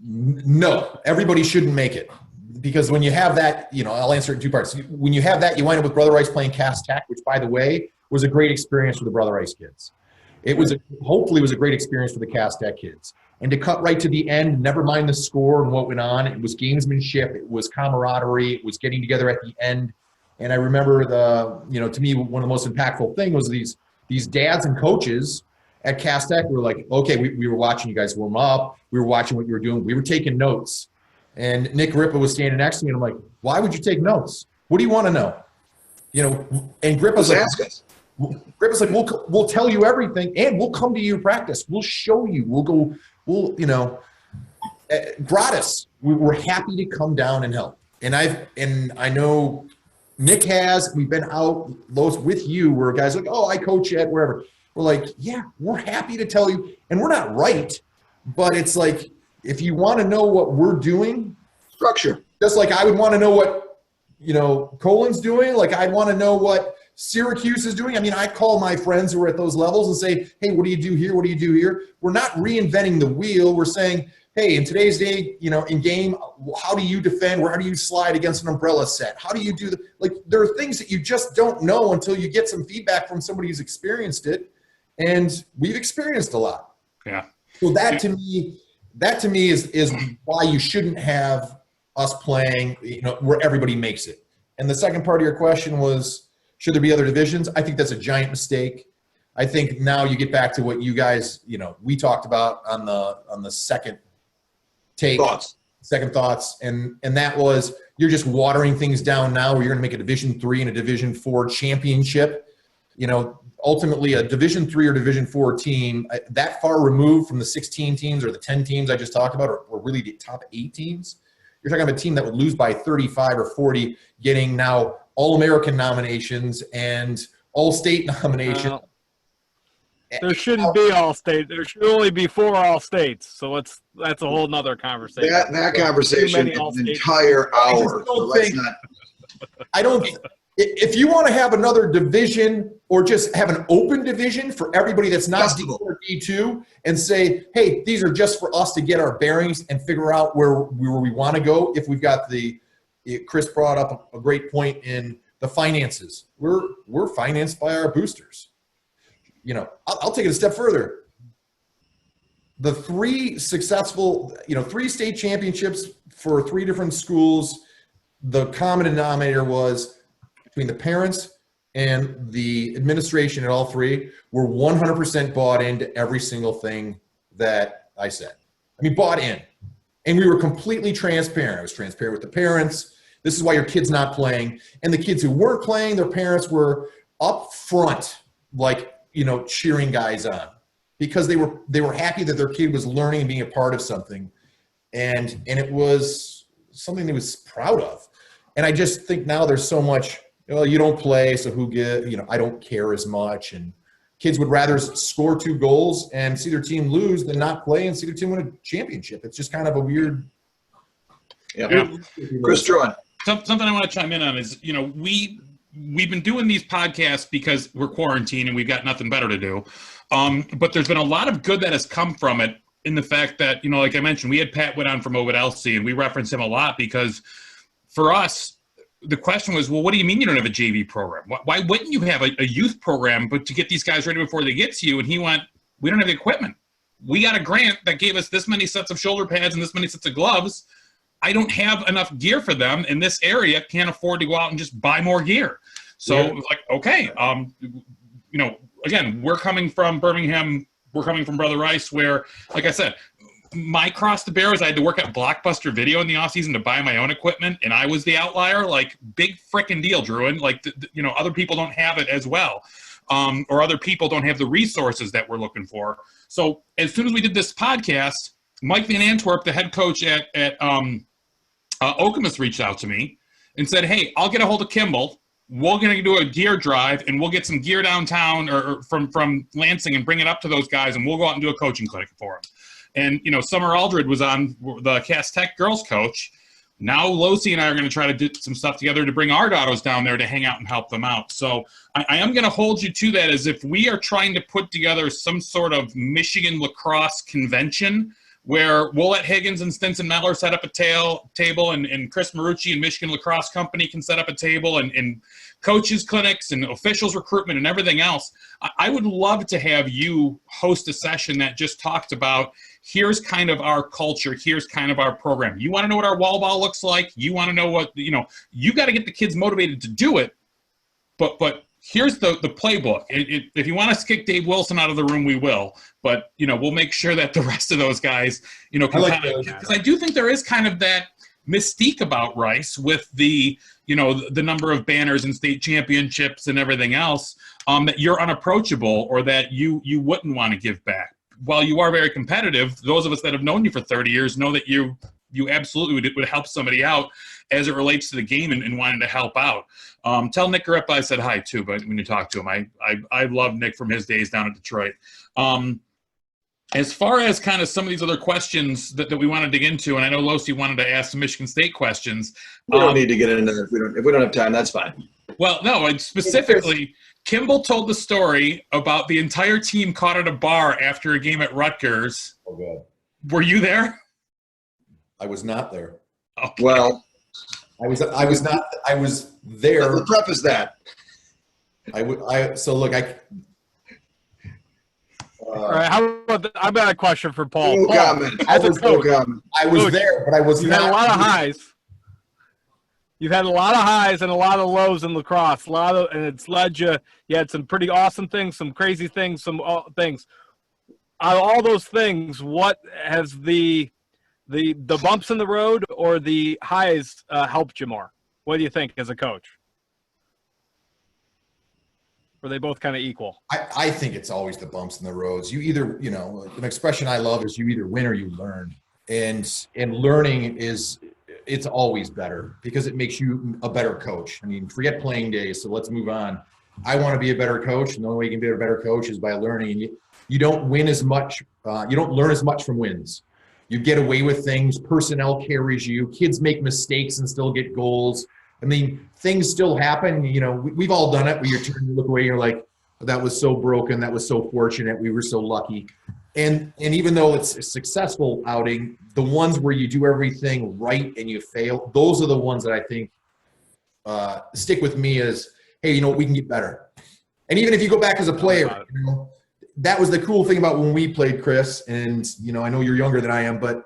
No, everybody shouldn't make it, because when you have that, I'll answer it in 2 parts. When you have that, you wind up with Brother Rice playing Cass Tech, which, by the way, was a great experience for the Brother Rice kids. Hopefully it was a great experience for the Cass Tech kids. And to cut right to the end, never mind the score and what went on, it was gamesmanship, it was camaraderie, it was getting together at the end. And I remember to me, one of the most impactful things was these dads and coaches at Cass Tech were like, okay, we were watching you guys warm up, we were watching what you were doing, we were taking notes. And Nick Grippa was standing next to me, and I'm like, why would you take notes? What do you want to know? And Grippa's like, we'll tell you everything, and we'll come to your practice. We'll show you. Gratis. We're happy to come down and help. And I know, Nick has. We've been out with you where guys are like, oh, I coach at wherever. We're like, yeah, we're happy to tell you. And we're not right, but it's like, if you want to know what we're doing, Structure. just like I would want to know what, Colin's doing. Like I'd want to know what Syracuse is doing. I mean, I call my friends who are at those levels and say, hey, what do you do here? What do you do here? We're not reinventing the wheel. We're saying, hey, in today's day, in game, how do you defend? How do you slide against an umbrella set? How do you do there are things that you just don't know until you get some feedback from somebody who's experienced it. And we've experienced a lot. Yeah. So that to me is why you shouldn't have us playing, where everybody makes it. And the second part of your question was, should there be other divisions? I think that's a giant mistake. I think now you get back to what you guys, we talked about on the second take. Second thoughts. And that was, you're just watering things down now where you're going to make a Division III and a Division IV championship. Ultimately a Division III or Division IV team that far removed from the 16 teams or the 10 teams I just talked about, or really the top 8 teams. You're talking about a team that would lose by 35 or 40, getting now All-American nominations and All-State nominations. There shouldn't be All-State. There should only be 4 All-States. So that's a whole nother conversation. That conversation is an entire hour. If you want to have another division or just have an open division for everybody that's not D1 or D2 and say, hey, these are just for us to get our bearings and figure out where we want to go. If we've got Chris brought up a great point in the finances. We're financed by our boosters. I'll take it a step further. The 3 successful, 3 state championships for 3 different schools, the common denominator was between the parents and the administration at all 3 were 100% bought into every single thing that I said. I mean, bought in. And we were completely transparent. I was transparent with the parents. This is why your kid's not playing. And the kids who weren't playing, their parents were up front, cheering guys on because they were happy that their kid was learning and being a part of something. And it was something they was proud of. And I just think now there's so much, you don't play, so I don't care as much. And kids would rather score 2 goals and see their team lose than not play and see their team win a championship. It's just kind of a weird. Yeah. Chris Troy. Something I want to chime in on is, we've been doing these podcasts because we're quarantined and we've got nothing better to do. But there's been a lot of good that has come from it in the fact that, like I mentioned, we had Pat Witt on from Ovid LC and we reference him a lot because for us, the question was, well, what do you mean you don't have a JV program? Why wouldn't you have a youth program, but to get these guys ready before they get to you? And he went, we don't have the equipment. We got a grant that gave us this many sets of shoulder pads and this many sets of gloves. I don't have enough gear for them in this area. Can't afford to go out and just buy more gear. So it was like, okay, again, we're coming from Birmingham. We're coming from Brother Rice where, like I said, my cross to bear is I had to work at Blockbuster Video in the offseason to buy my own equipment, and I was the outlier. Like, big freaking deal, Druin. Like, other people don't have it as well, or other people don't have the resources that we're looking for. So as soon as we did this podcast, Mike Van Antwerp, the head coach at Okemos, reached out to me and said, hey, I'll get a hold of Kimball. We're going to do a gear drive, and we'll get some gear downtown or from Lansing and bring it up to those guys, and we'll go out and do a coaching clinic for them. And, Summer Aldred was on the Cass Tech girls coach. Now Losi and I are going to try to do some stuff together to bring our daughters down there to hang out and help them out. So I am going to hold you to that as if we are trying to put together some sort of Michigan lacrosse convention where we'll let Higgins and Stinson Meller set up a table and Chris Marucci and Michigan Lacrosse Company can set up a table and coaches clinics and officials recruitment and everything else. I would love to have you host a session that just talked about here's kind of our culture, here's kind of our program. You want to know what our wall ball looks like? You want to know what, you got to get the kids motivated to do it, but here's the playbook. If you want us to kick Dave Wilson out of the room, we will. But, we'll make sure that the rest of those guys, because I do think there is kind of that mystique about Rice with the number of banners and state championships and everything else, that you're unapproachable or that you wouldn't want to give back. While you are very competitive, those of us that have known you for 30 years know that you you absolutely would help somebody out as it relates to the game and wanting to help out. Tell Nick Garippa I said hi too, but when you talk to him, I love Nick from his days down at Detroit. As far as kind of some of these other questions that we want to dig into, and I know Losi wanted to ask some Michigan State questions. We don't need to get into that if we don't have time. That's fine. Well, no, and specifically, Kimball told the story about the entire team caught at a bar after a game at Rutgers. Oh, God. Were you there? I was not there. Okay. Well, I was not. I was there. let's preface that. So look, All right, how about I've got a question for Paul. No Paul, comment. as a No coach, comment. I was Coach, there, but I was you've not. had a lot of highs. You've had a lot of highs and a lot of lows in lacrosse. And it's led you. You had some pretty awesome things, some crazy things, some things. Out of all those things, what has the bumps in the road or the highs helped you more? What do you think as a coach? Were they both kind of equal? I think it's always the bumps in the roads. You either, an expression I love is you either win or you learn. And learning it's always better because it makes you a better coach. I mean, forget playing days. So let's move on. I want to be a better coach. And the only way you can be a better coach is by learning. And you don't win as much. You don't learn as much from wins. You get away with things. Personnel carries you. Kids make mistakes and still get goals. I mean, things still happen. We've all done it where you're turning to look away. You're like, that was so broken. That was so fortunate. We were so lucky. And even though it's a successful outing, the ones where you do everything right and you fail, those are the ones that I think stick with me as, hey, we can get better. And even if you go back as a player, that was the cool thing about when we played, Chris. And, I know you're younger than I am, but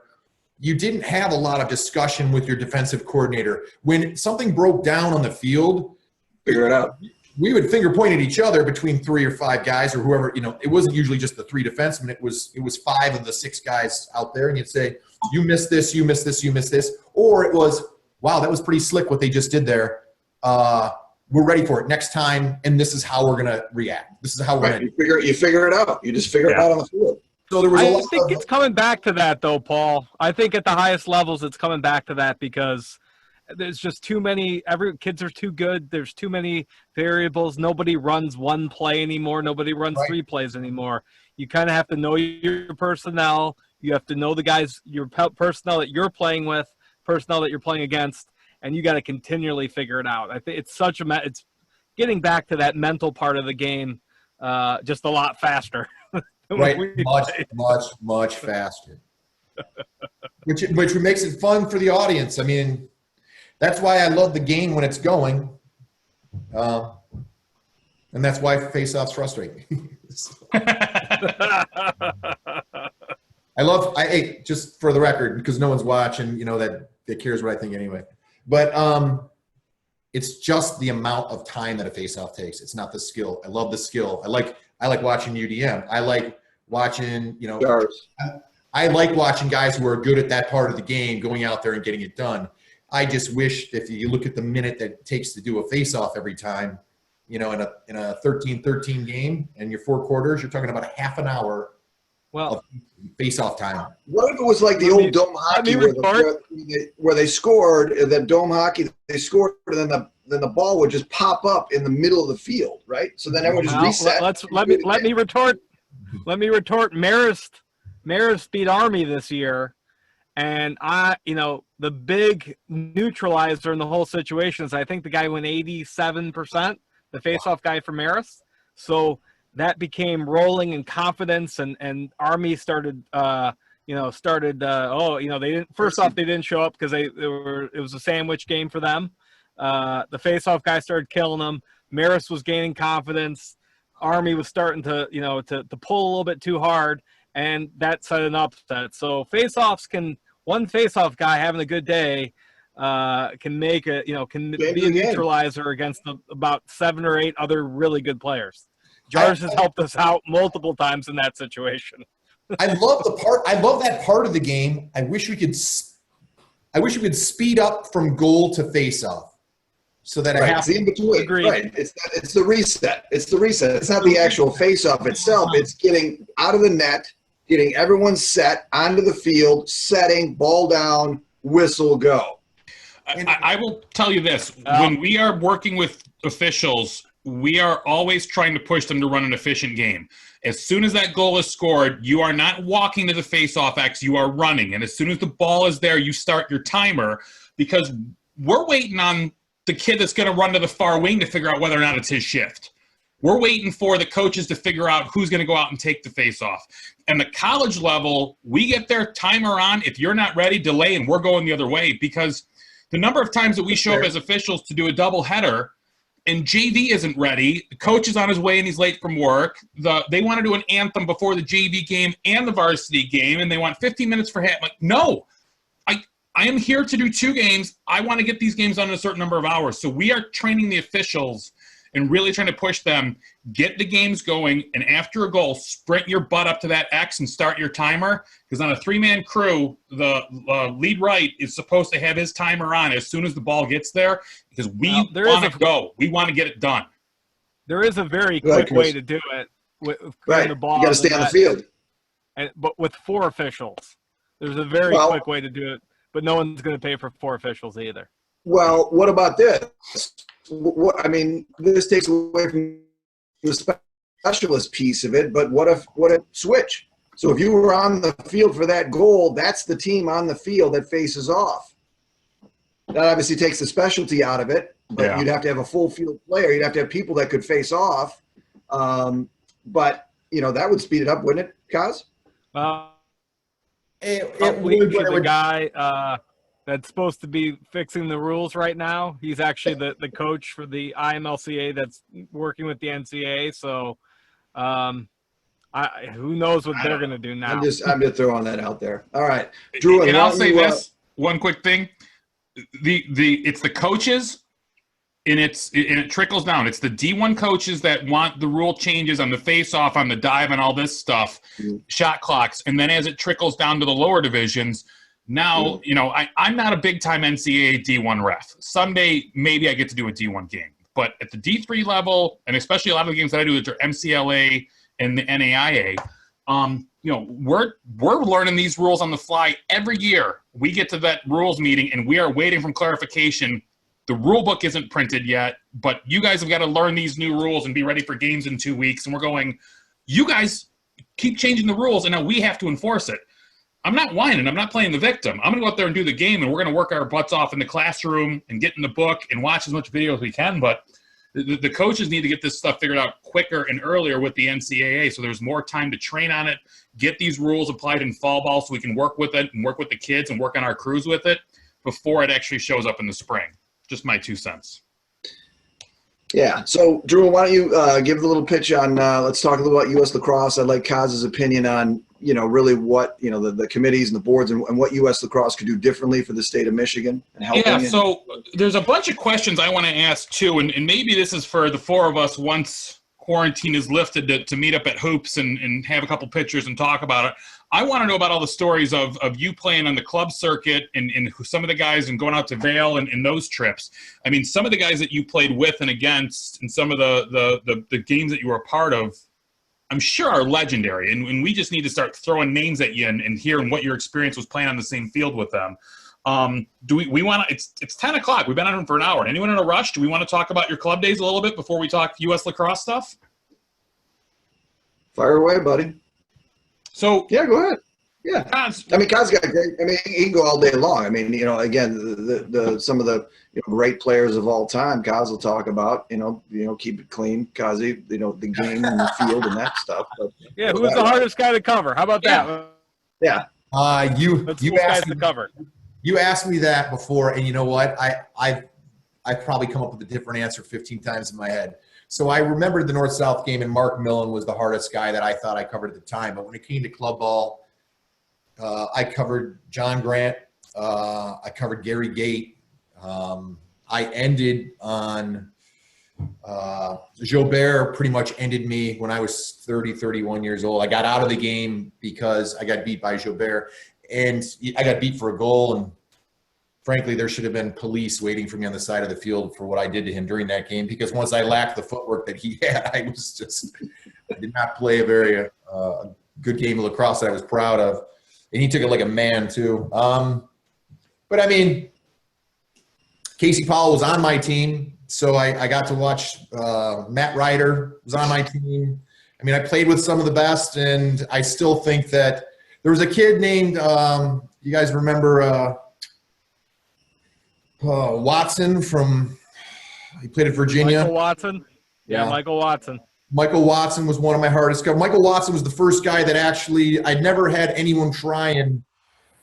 you didn't have a lot of discussion with your defensive coordinator. When something broke down on the field, Figure it out. We would finger point at each other between 3 or 5 guys or whoever. It wasn't usually just the 3 defensemen. It was 5 of the 6 guys out there, and you'd say, you missed this, you missed this, you missed this. Or it was, wow, that was pretty slick what they just did there. We're ready for it next time, and this is how we're going to react. This is how we're going to You figure it out. You just figure it out on the field. So there was I think it's coming back to that, though, Paul. I think at the highest levels, it's coming back to that because there's just too many. Kids are too good. There's too many variables. Nobody runs one play anymore. Nobody runs 3 plays anymore. You kind of have to know your personnel. You have to know the guys, your personnel that you're playing with, personnel that you're playing against, and you got to continually figure it out. I think it's it's getting back to that mental part of the game, just a lot faster. Right, much faster. Which makes it fun for the audience. I mean, that's why I love the game when it's going, and that's why face-offs frustrate me. Hey, just for the record, because no one's watching, that cares what I think anyway. But it's just the amount of time that a face-off takes. It's not the skill. I love the skill. I like watching UDM. I like watching, I like watching guys who are good at that part of the game going out there and getting it done. I just wish if you look at the minute that it takes to do a face-off every time, in a 13-13 game and your 4 quarters, you're talking about a half an hour of face-off time. What if it was like the old dome hockey where they scored, that dome hockey, they scored, and then the ball would just pop up in the middle of the field, right? So then everyone just reset. Let me retort. Let me retort. Marist beat Army this year, and the big neutralizer in the whole situation is I think the guy went 87%, the faceoff guy for Marist. So that became rolling in confidence, and Army started they didn't. First off, they didn't show up because it was a sandwich game for them. The face-off guy started killing them. Marist was gaining confidence. Army was starting to pull a little bit too hard, and that set an upset. So face-offs one face-off guy having a good day can make be a neutralizer against about 7 or 8 other really good players. Jars has helped us out multiple times in that situation. I love that part of the game. I wish we could speed up from goal to face-off. So that it's the in between. Right. It's the reset. It's the reset. It's not the actual face-off itself. It's getting out of the net, getting everyone set onto the field, setting, ball down, whistle, go. I will tell you this. When we are working with officials, we are always trying to push them to run an efficient game. As soon as that goal is scored, you are not walking to the face-off X, you are running. And as soon as the ball is there, you start your timer, because we're waiting on the kid that's going to run to the far wing to figure out whether or not it's his shift. We're waiting for the coaches to figure out who's going to go out and take the face-off. And the college level, we get their timer on. If you're not ready, delay, and we're going the other way, because the number of times that we show up as officials to do a doubleheader and JV isn't ready, the coach is on his way and he's late from work, they want to do an anthem before the JV game and the varsity game, and they want 15 minutes for half. Like, no, I am here to do 2 games. I want to get these games done in a certain number of hours. So we are training the officials and really trying to push them, get the games going, and after a goal, sprint your butt up to that X and start your timer, because on a 3-man crew, the lead right is supposed to have his timer on as soon as the ball gets there, because we want to go. We want to get it done. There is a very quick way to do it with Right. the ball. You got to stay on the field. But with 4 officials. There's a very quick way to do it, but no one's going to pay for 4 officials either. Well, what about this? I mean, this takes away from the specialist piece of it, but what if switch? So if you were on the field for that goal, that's the team on the field that faces off. That obviously takes the specialty out of it, but you'd have to have a full field player. You'd have to have people that could face off. But, that would speed it up, wouldn't it, Kaz? The guy that's supposed to be fixing the rules right now, he's actually the coach for the IMLCA that's working with the NCAA. So who knows what they're going to do now. I'm just throwing that out there. All right. Drew, and I'll say this, one quick thing. It's the coaches, and it trickles down. It's the D1 coaches that want the rule changes on the face-off, on the dive, and all this stuff, shot clocks. And then as it trickles down to the lower divisions, now, I'm not a big-time NCAA D1 ref. Someday, maybe I get to do a D1 game. But at the D3 level, and especially a lot of the games that I do that are MCLA and the NAIA, we're learning these rules on the fly every year. We get to that rules meeting, and we are waiting for clarification. The rule book isn't printed yet, but you guys have got to learn these new rules and be ready for games in 2 weeks. And we're going, you guys keep changing the rules, and now we have to enforce it. I'm not whining. I'm not playing the victim. I'm going to go out there and do the game, and we're going to work our butts off in the classroom and get in the book and watch as much video as we can. But the coaches need to get this stuff figured out quicker and earlier with the NCAA, so there's more time to train on it, get these rules applied in fall ball so we can work with it and work with the kids and work on our crews with it before it actually shows up in the spring. Just my 2 cents. Yeah. So, Drew, why don't you give a little pitch on let's talk a little about U.S. Lacrosse. I'd like Kaz's opinion on, really what, the committees and the boards and what U.S. Lacrosse could do differently for the state of Michigan and helping. Yeah, so there's a bunch of questions I want to ask, too, and maybe this is for the 4 of us once quarantine is lifted to meet up at Hoops and have a couple pictures and talk about it. I want to know about all the stories of you playing on the club circuit and some of the guys and going out to Vail and those trips. I mean, some of the guys that you played with and against and some of the games that you were a part of, I'm sure are legendary. And we just need to start throwing names at you and hearing what your experience was playing on the same field with them. Do we want to, it's 10 o'clock. We've been on for an hour. Anyone in a rush? Do we want to talk about your club days a little bit before we talk U.S. Lacrosse stuff? Fire away, buddy. So yeah, go ahead. Yeah, Kaz got great. I mean, he can go all day long. I mean, again, the some of the great players of all time. Kaz will talk about. Keep it clean, Kazi. The game and the field and that stuff. But, yeah, who's the hardest guy to cover? How about that? Yeah. You asked me to cover. You asked me that before, and you know what? I've probably come up with a different answer 15 times in my head. So I remembered the North-South game, and Mark Millen was the hardest guy that I thought I covered at the time. But when it came to club ball, I covered John Grant. I covered Gary Gate. I ended on Jobert pretty much ended me when I was 31 years old. I got out of the game because I got beat by Jobert. And I got beat for a goal, and frankly, there should have been police waiting for me on the side of the field for what I did to him during that game, because once I lacked the footwork that he had, I did not play a very good game of lacrosse that I was proud of. And he took it like a man, too. But I mean, Casey Powell was on my team, so I got to watch Matt Ryder was on my team. I mean, I played with some of the best, and I still think that there was a kid named you guys remember Watson he played at Virginia. Michael Watson. Yeah, Michael Watson. Michael Watson was one of my hardest guys. Michael Watson was the first guy that actually I'd never had anyone try and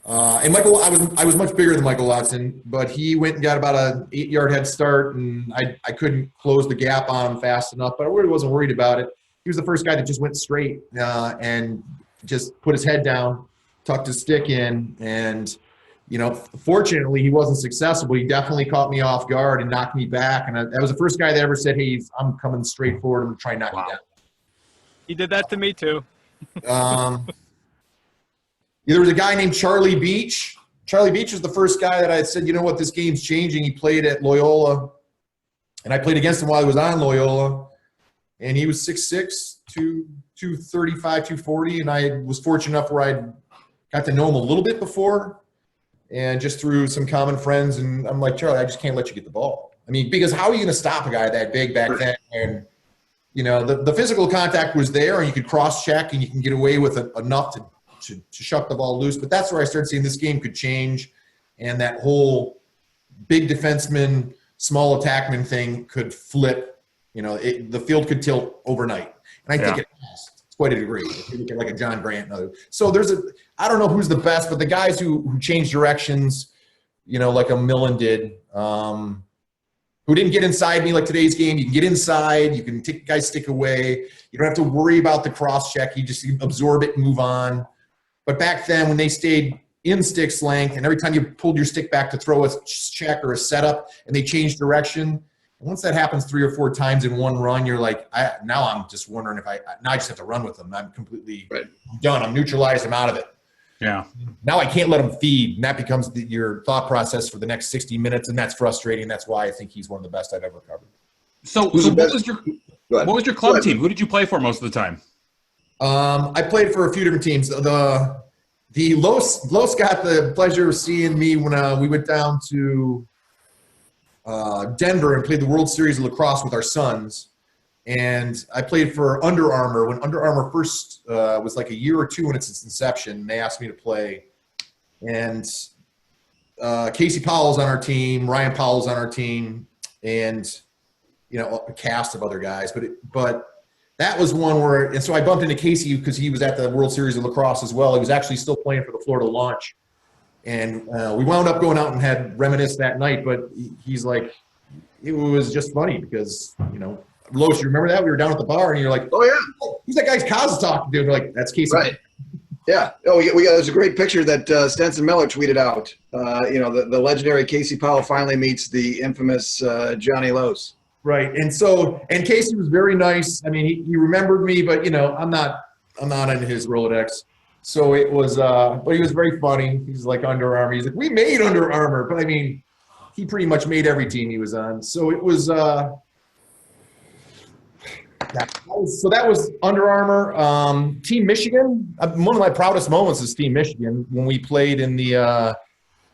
Michael, I was much bigger than Michael Watson, but he went and got about an 8-yard head start, and I couldn't close the gap on him fast enough. But I really wasn't worried about it. He was the first guy that just went straight and just put his head down, tucked his stick in, and fortunately he wasn't successful. But he definitely caught me off guard and knocked me back. And that was the first guy that ever said, "Hey, I'm coming straight forward. I'm gonna try and knock you down." He did that to me too. There was a guy named Charlie Beach. Charlie Beach was the first guy that I said, you know what, this game's changing. He played at Loyola, and I played against him while he was on Loyola. And he was 6'6", 235, 240, and I was fortunate enough where I got to know him a little bit before, and just through some common friends. And I'm like, Charlie, I just can't let you get the ball. I mean, because how are you going to stop a guy that big back then? And the physical contact was there, and you could cross-check, and you can get away with enough to shuck the ball loose. But that's where I started seeing this game could change, and that whole big defenseman, small attackman thing could flip. The field could tilt overnight. And I think it has to quite a degree. If you look at like a John Grant and others. So I don't know who's the best, but the guys who change directions, like a Millen did, who didn't get inside me like today's game. You can get inside. You can take guys stick away. You don't have to worry about the cross check. You just absorb it and move on. But back then, when they stayed in stick's length, and every time you pulled your stick back to throw a check or a setup, and they changed direction, and once that happens 3 or 4 times in one run, you're like, now I'm just wondering if now I just have to run with them. I'm completely done. I'm neutralized. I'm out of it. Yeah. Now I can't let them feed, and that becomes your thought process for the next 60 minutes, and that's frustrating. That's why I think he's one of the best I've ever covered. So what was your club team? Who did you play for most of the time? I played for a few different teams. The Los got the pleasure of seeing me when we went down to Denver and played the World Series of Lacrosse with our sons. And I played for Under Armour when Under Armour first was like a year or two in its inception. They asked me to play. And Casey Powell's on our team, Ryan Powell's on our team, and a cast of other guys. But that was one where, and so I bumped into Casey because he was at the World Series of Lacrosse as well. He was actually still playing for the Florida Launch. And we wound up going out and had reminisce that night, but he's like, it was just funny because, Los, you remember that? We were down at the bar and you're like, oh yeah, who's that guy's Kaz talking to? And we're like, that's Casey. Right. Yeah. Oh, there's a great picture that Stenson Miller tweeted out. The legendary Casey Powell finally meets the infamous Johnny Los. Right. And Casey was very nice. I mean, he remembered me, but I'm not in his Rolodex. So it was, but he was very funny. He's like Under Armour. He's like, we made Under Armour, but I mean, he pretty much made every team he was on. So it was, that was Under Armour. Team Michigan. One of my proudest moments is Team Michigan when we played in the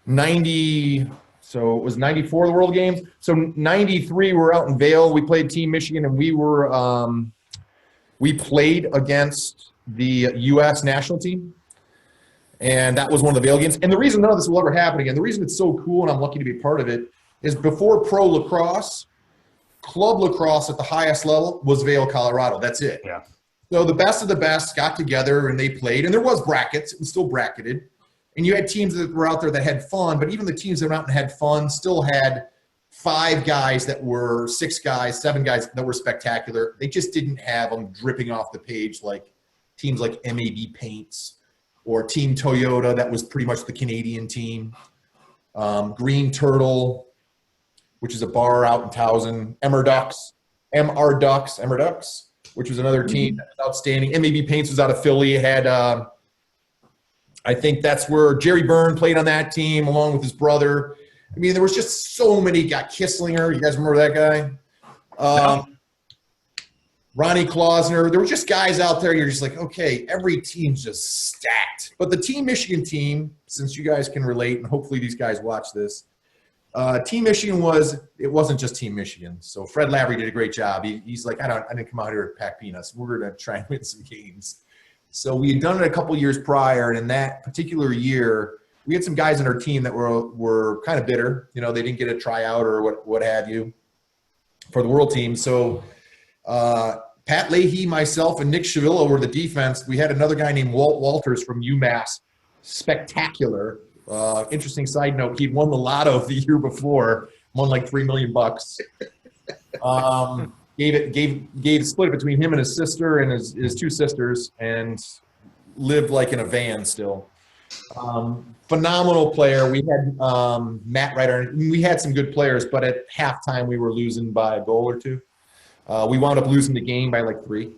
90. So it was 94 the World Games. So 93 we're out in Vail. We played Team Michigan, and we played against the U.S. national team. And that was one of the Vail games. And the reason none of this will ever happen again, the reason it's so cool and I'm lucky to be a part of it, is before pro lacrosse, club lacrosse at the highest level was Vail, Colorado. That's it. Yeah. So the best of the best got together and they played. And there was brackets. It was still bracketed. And you had teams that were out there that had fun, but even the teams that went out and had fun still had 5 guys that were 6 guys, 7 guys that were spectacular. They just didn't have them dripping off the page like teams like MAB Paints or Team Toyota, that was pretty much the Canadian team. Green Turtle, which is a bar out in Towson. MR Ducks, which was another team that was outstanding. MAB Paints was out of Philly. It had I think that's where Jerry Byrne played on that team along with his brother. I mean, there was just so many. Got Kisslinger. You guys remember that guy? Ronnie Klausner. There were just guys out there. You're just like, okay, every team's just stacked. But the Team Michigan team, since you guys can relate, and hopefully these guys watch this, Team Michigan wasn't just Team Michigan. So Fred Lavery did a great job. He's like, I didn't come out here to pack peanuts. We're going to try and win some games. So we had done it a couple years prior, and in that particular year, we had some guys on our team that were kind of bitter. You know, they didn't get a tryout or what have you for the world team. So Pat Leahy, myself, and Nick Shevillo were the defense. We had another guy named Walt Walters from UMass, spectacular. Interesting side note, he'd won the lotto the year before, won like $3 million. Split it between him and his sister and his two sisters, and lived like in a van still. Phenomenal player. We had Matt Ryder. We had some good players, but at halftime we were losing by a goal or two. We wound up losing the game by like 3.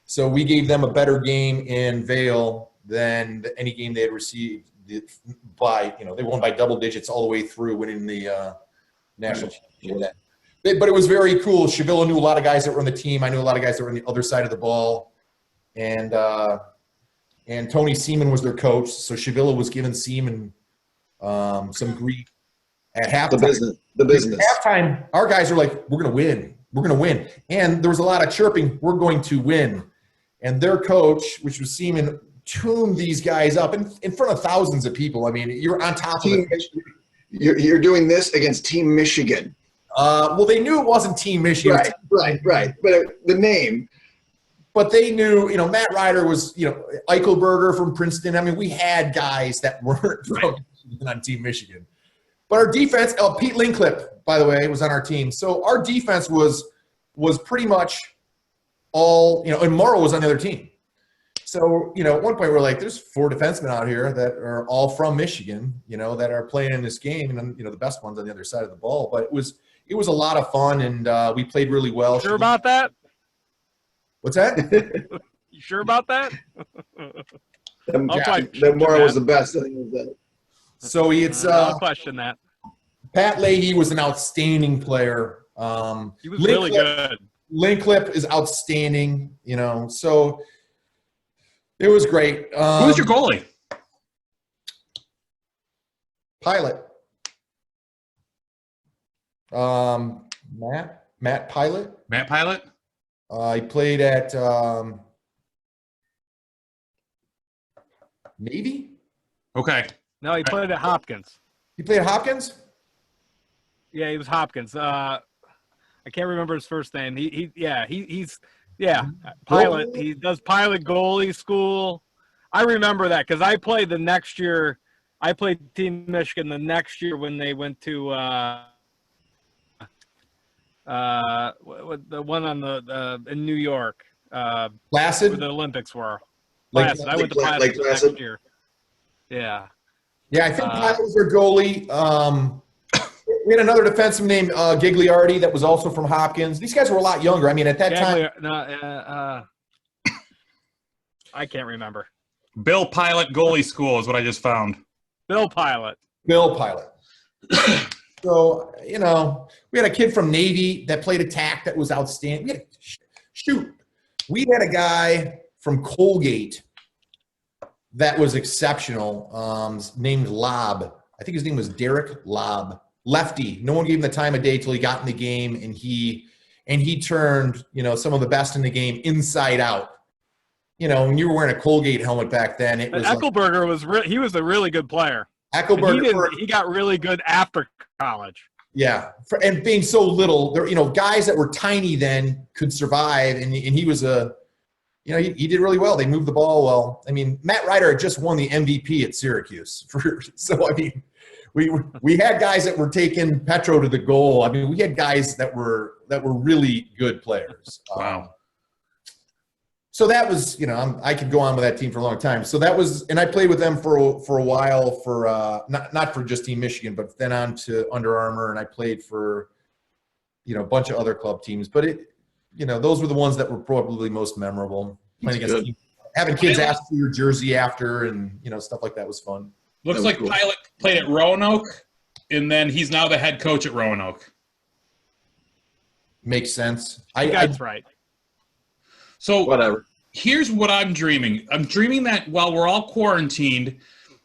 So we gave them a better game in Vail than any game they had received by, they won by double digits all the way through, winning the national championship. But it was very cool. Shevillo knew a lot of guys that were on the team. I knew a lot of guys that were on the other side of the ball. And Tony Seaman was their coach. So Shevillo was giving Seaman some grief at halftime. The business. At halftime, our guys were like, we're going to win. We're going to win. And there was a lot of chirping, we're going to win. And their coach, which was Seaman, tuned these guys up in front of thousands of people. I mean, you're on top of it. You're doing this against Team Michigan. Well, they knew it wasn't Team Michigan. Right. But the name. But they knew, Matt Ryder was, Eichelberger from Princeton. I mean, we had guys that weren't from on Team Michigan. But our defense, Pete Linclip, by the way, was on our team. So our defense was pretty much all, and Morrow was on the other team. So, at one point we're like, there's 4 defensemen out here that are all from Michigan, that are playing in this game, and the best ones on the other side of the ball. But it was a lot of fun, and we played really well. Sure about that? What's that? You sure about that? That Morrow was the best. I think it was that. So I'll question that. Pat Leahy was an outstanding player. He was really good. Linclip is outstanding, so it was great. Who was your goalie? Pilot. Matt Pilot. Matt Pilot? He played at Navy. Okay. No, he played at Hopkins. He played at Hopkins? Yeah, he was Hopkins. I can't remember his first name. He's pilot. He does pilot goalie school. I remember that because I played the next year. I played Team Michigan the next year when they went to the one on the in New York. Placid? Where the Olympics were. Placid. I went to Placid the next year. Yeah. Yeah, I think Pilot was their goalie. We had another defenseman named Gigliardi that was also from Hopkins. These guys were a lot younger. I mean, at that time. I can't remember. Bill Pilot Goalie School is what I just found. Bill Pilot. So, we had a kid from Navy that played attack that was outstanding. We had a guy from Colgate that was exceptional, named Lobb. I think his name was Derek Lobb. Lefty. No one gave him the time of day till he got in the game, and he turned, some of the best in the game inside out. When you were wearing a Colgate helmet back then, it was Eichelberger he was a really good player. Eichelberger, he got really good after college. Yeah, and being so little, there, guys that were tiny then could survive, and he was he did really well. They moved the ball well. I mean, Matt Ryder had just won the MVP at Syracuse, we had guys that were taking Petro to the goal. I mean, we had guys that were really good players. Wow. So that was, I could go on with that team for a long time. So that was, and I played with them for a while for not for just Team Michigan, but then on to Under Armour, and I played for, a bunch of other club teams. But those were the ones that were probably most memorable. Playing against teams, having kids ask for your jersey after, and stuff like that was fun. Looks like cool. Pilot played at Roanoke, and then he's now the head coach at Roanoke. Makes sense. That's right. So Whatever. here's what I'm dreaming. I'm dreaming that while we're all quarantined,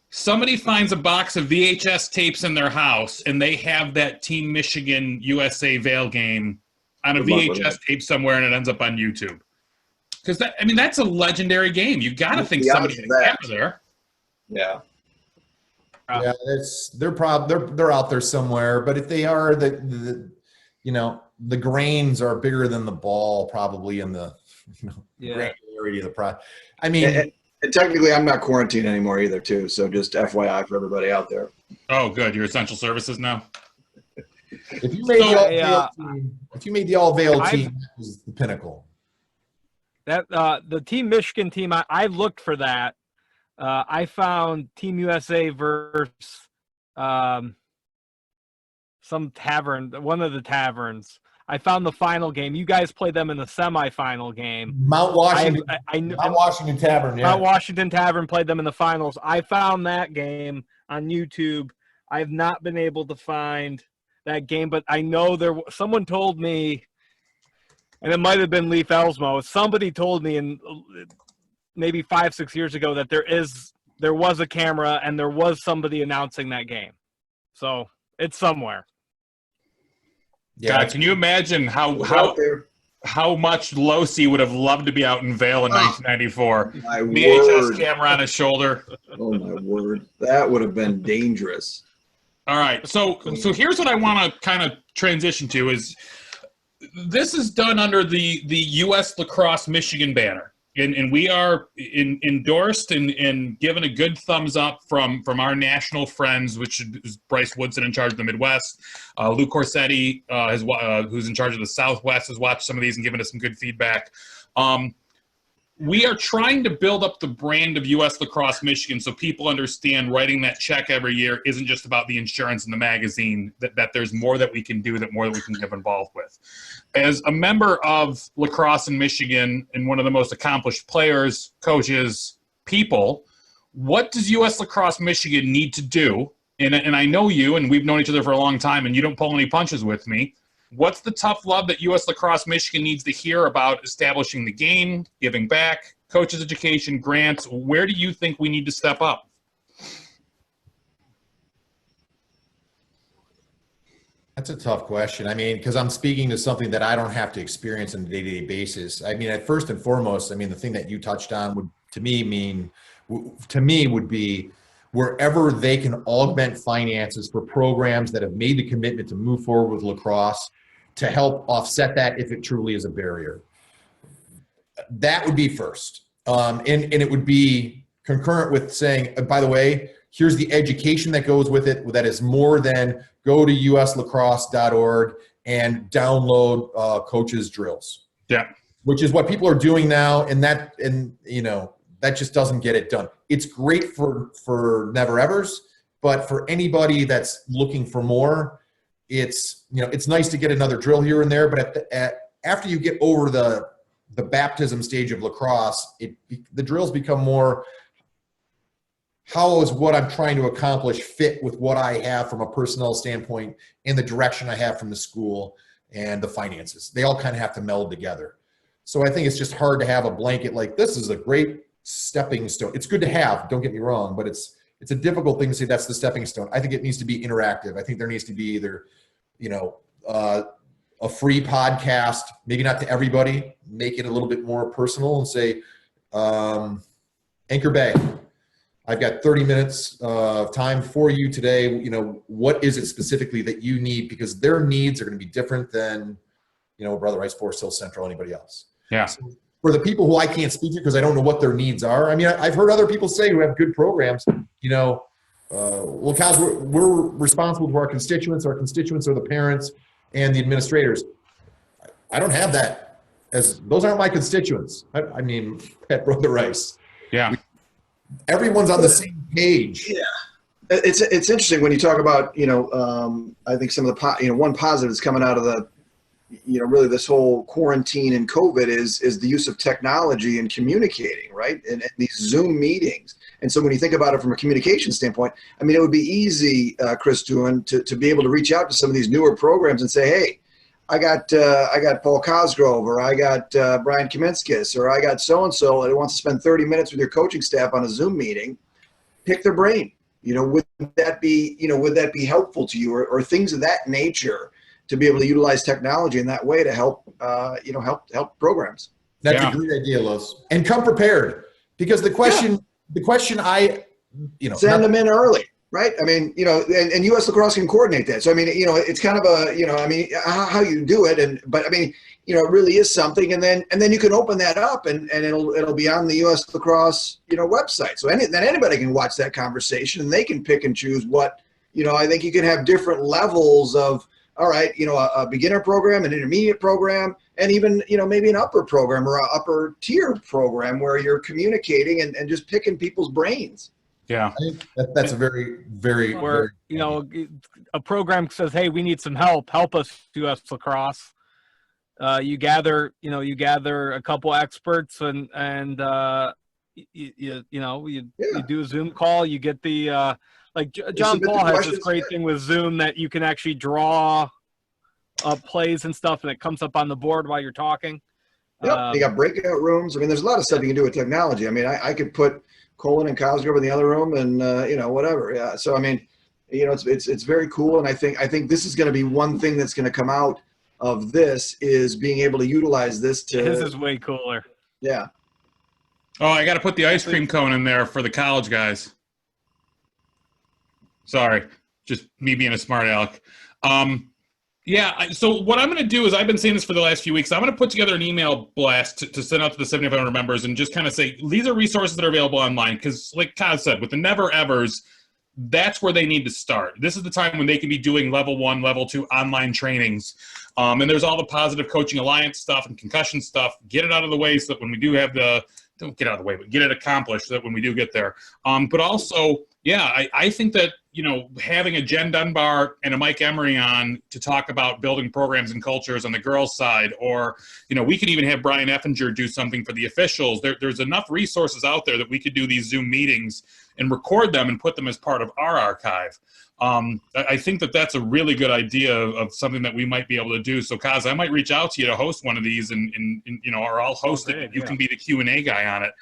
somebody finds a box of VHS tapes in their house, and they have that Team Michigan USA Vail game on a Good luck with VHS tape somewhere, and it ends up on YouTube. Because that's a legendary game. You got to think The somebody odds had of a that. camera there. Yeah. Yeah, they're out there somewhere. But if they are, the grains are bigger than the ball, probably in the granularity of the product. I mean, and technically, I'm not quarantined anymore either, too. So just FYI for everybody out there. Oh, good. You're essential services now. if you made the all Vail team, that was the pinnacle. That the Team Michigan team, I looked for that. I found Team USA versus some tavern, one of the taverns. I found the final game. You guys played them in the semifinal game. Mount Washington. Mount Washington Tavern. Yeah. Mount Washington Tavern played them in the finals. I found that game on YouTube. I have not been able to find that game, but I know someone told me, and it might have been Leif Elsmo. Somebody told me in maybe 5-6 years ago that there was a camera and there was somebody announcing that game. So it's somewhere. Yeah. God, can you imagine how much Losi would have loved to be out in Vail in 1994? My VHS word. camera on his shoulder. Oh, my word. That would have been dangerous. All right, so here's what I want to kind of transition to is this is done under the U.S. Lacrosse Michigan banner. And we are endorsed and given a good thumbs up from our national friends, which is Bryce Woodson in charge of the Midwest. Lou Corsetti, who's in charge of the Southwest, has watched some of these and given us some good feedback. We are trying to build up the brand of U.S. Lacrosse Michigan so people understand writing that check every year isn't just about the insurance and the magazine, that there's more that we can do, more that we can get involved with. As a member of Lacrosse in Michigan and one of the most accomplished players, coaches, people, what does U.S. Lacrosse Michigan need to do? And I know you, and we've known each other for a long time, and you don't pull any punches with me. What's the tough love that U.S. Lacrosse Michigan needs to hear about establishing the game, giving back, coaches education, grants? Where do you think we need to step up? That's a tough question. I mean, because I'm speaking to something that I don't have to experience on a day-to-day basis. I mean, at first and foremost, the thing that you touched on would be wherever they can augment finances for programs that have made the commitment to move forward with lacrosse to help offset that if it truly is a barrier. That would be first. And it would be concurrent with saying, by the way, here's the education that goes with it. That is more than go to uslacrosse.org and download coaches' drills. Yeah. Which is what people are doing now. And that just doesn't get it done. It's great for never evers, but for anybody that's looking for more, it's nice to get another drill here and there. But after you get over the baptism stage of lacrosse, the drills become more, how is what I'm trying to accomplish fit with what I have from a personnel standpoint and the direction I have from the school and the finances. They all kind of have to meld together. So I think it's just hard to have a blanket like this is a great stepping stone. It's good to have, don't get me wrong, but it's a difficult thing to say that's the stepping stone. I think it needs to be interactive. I think there needs to be either, a free podcast, maybe not to everybody, make it a little bit more personal and say, Anchor Bay, I've got 30 minutes of time for you today. What is it specifically that you need? Because their needs are going to be different than, Brother Rice, Forest Hill Central, anybody else. Yeah. So for the people who I can't speak to because I don't know what their needs are. I mean, I've heard other people say who have good programs, well, Kaz, we're responsible to our constituents. Our constituents are the parents and the administrators. I don't have that, as those aren't my constituents. I mean, at Brother Rice. Yeah. Everyone's on the same page. Yeah. It's interesting when you talk about, I think some of the, one positive that's coming out of the, really this whole quarantine and COVID is the use of technology and communicating, right? And these Zoom meetings. And so when you think about it from a communication standpoint, it would be easy, Chris Doohan, to be able to reach out to some of these newer programs and say, hey, I got Paul Cosgrove, or I got Brian Kaminskis, or I got so-and-so that wants to spend 30 minutes with your coaching staff on a Zoom meeting, pick their brain. Would that be helpful to you, or things of that nature, to be able to utilize technology in that way to help programs? That's a great idea, Los. And come prepared, because the question send them in early. Right. I mean, and U.S. Lacrosse can coordinate that. So, I mean, it's kind of how you do it. But I mean, it really is something. And then you can open that up and it'll be on the U.S. Lacrosse, website. So then anybody can watch that conversation and they can pick and choose what, I think you can have different levels of, all right, a beginner program, an intermediate program, and even, maybe an upper program or an upper tier program where you're communicating and just picking people's brains. Yeah, I think that's a very, very, where a program says, "Hey, we need some help. Help us, U.S. Lacrosse." You gather a couple experts and you do a Zoom call. You get the John Paul has this great thing with Zoom that you can actually draw plays and stuff, and it comes up on the board while you're talking. Yep, you got breakout rooms. I mean, there's a lot of stuff you can do with technology. I mean, I could put Colin and Cosgrove in the other room, and whatever. Yeah. So I mean, it's very cool, and I think this is going to be one thing that's going to come out of this, is being able to utilize this to. This is way cooler. Yeah. Oh, I got to put the ice cream cone in there for the college guys. Sorry, just me being a smart aleck. Yeah, so what I'm going to do is, I've been saying this for the last few weeks, I'm going to put together an email blast to send out to the 7,500 members and just kind of say, these are resources that are available online. Because like Kaz said, with the never-evers, that's where they need to start. This is the time when they can be doing level 1, level 2 online trainings. And there's all the Positive Coaching Alliance stuff and concussion stuff. Get it out of the way so that when we do have don't get out of the way, but get it accomplished so that when we do get there. But also, yeah, I think that, having a Jen Dunbar and a Mike Emery on to talk about building programs and cultures on the girls' side, or, we could even have Brian Effinger do something for the officials. There's enough resources out there that we could do these Zoom meetings and record them and put them as part of our archive. I think that that's a really good idea of something that we might be able to do. So, Kaz, I might reach out to you to host one of these, and or I'll host it. You can be the Q&A guy on it.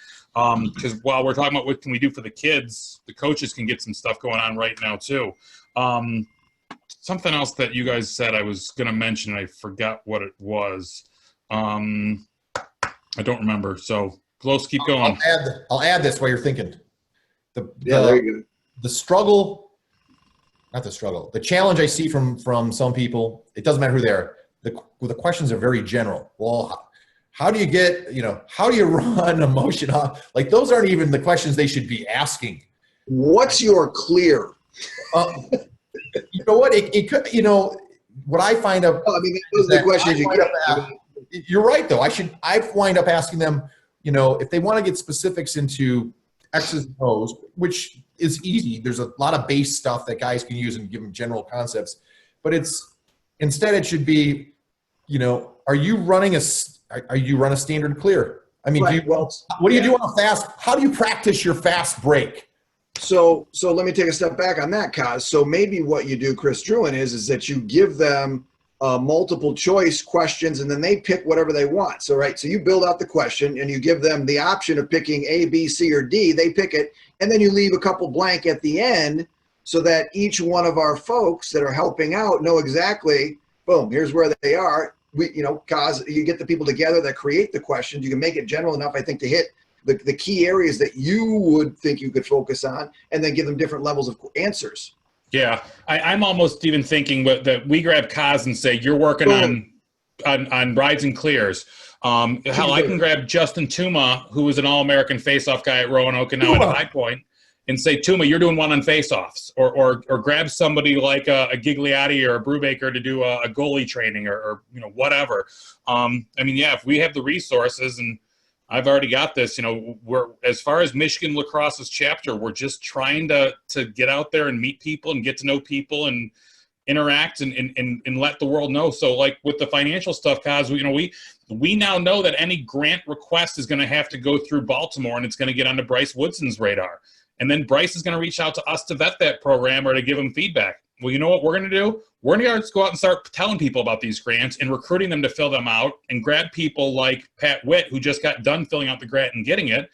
Because while we're talking about what can we do for the kids, the coaches can get some stuff going on right now too. Something else that you guys said I was going to mention, and I forgot what it was. I don't remember. So let's keep going. I'll add this while you're thinking. The struggle, not the struggle, the challenge I see from some people, it doesn't matter who they are. The questions are very general. Well, how do you run a motion off? Like, those aren't even the questions they should be asking. What's your clear? You know what? It could, what I find up. I mean, those are the questions you get. You're right, though. I wind up asking them, if they want to get specifics into X's and O's, which is easy. There's a lot of base stuff that guys can use and give them general concepts. But instead it should be, are you running a standard clear? I mean, right. What do you do on a fast? How do you practice your fast break? So let me take a step back on that, Kaz. So maybe what you do, Chris Druin, is that you give them multiple choice questions, and then they pick whatever they want. So you build out the question, and you give them the option of picking A, B, C, or D. They pick it, and then you leave a couple blank at the end so that each one of our folks that are helping out know exactly, boom, here's where they are. Kaz, you get the people together that create the questions. You can make it general enough, I think, to hit the key areas that you would think you could focus on, and then give them different levels of answers. Yeah, I'm almost even thinking that we grab Kaz and say, you're working on rides and clears. Hell, I can grab Justin Tuma, who was an All-American face-off guy at Roanoke and now at High Point, and say, Tuma, you're doing one on face-offs. Or grab somebody like a Gigliotti or a Brubaker to do a goalie training or whatever. If we have the resources, and I've already got this, we're, as far as Michigan Lacrosse's chapter, we're just trying to get out there and meet people and get to know people and interact and let the world know. So like with the financial stuff, Kaz, we now know that any grant request is going to have to go through Baltimore, and it's going to get onto Bryce Woodson's radar. And then Bryce is going to reach out to us to vet that program or to give him feedback. Well, you know what we're going to do? We're going to go out and start telling people about these grants and recruiting them to fill them out, and grab people like Pat Witt, who just got done filling out the grant and getting it.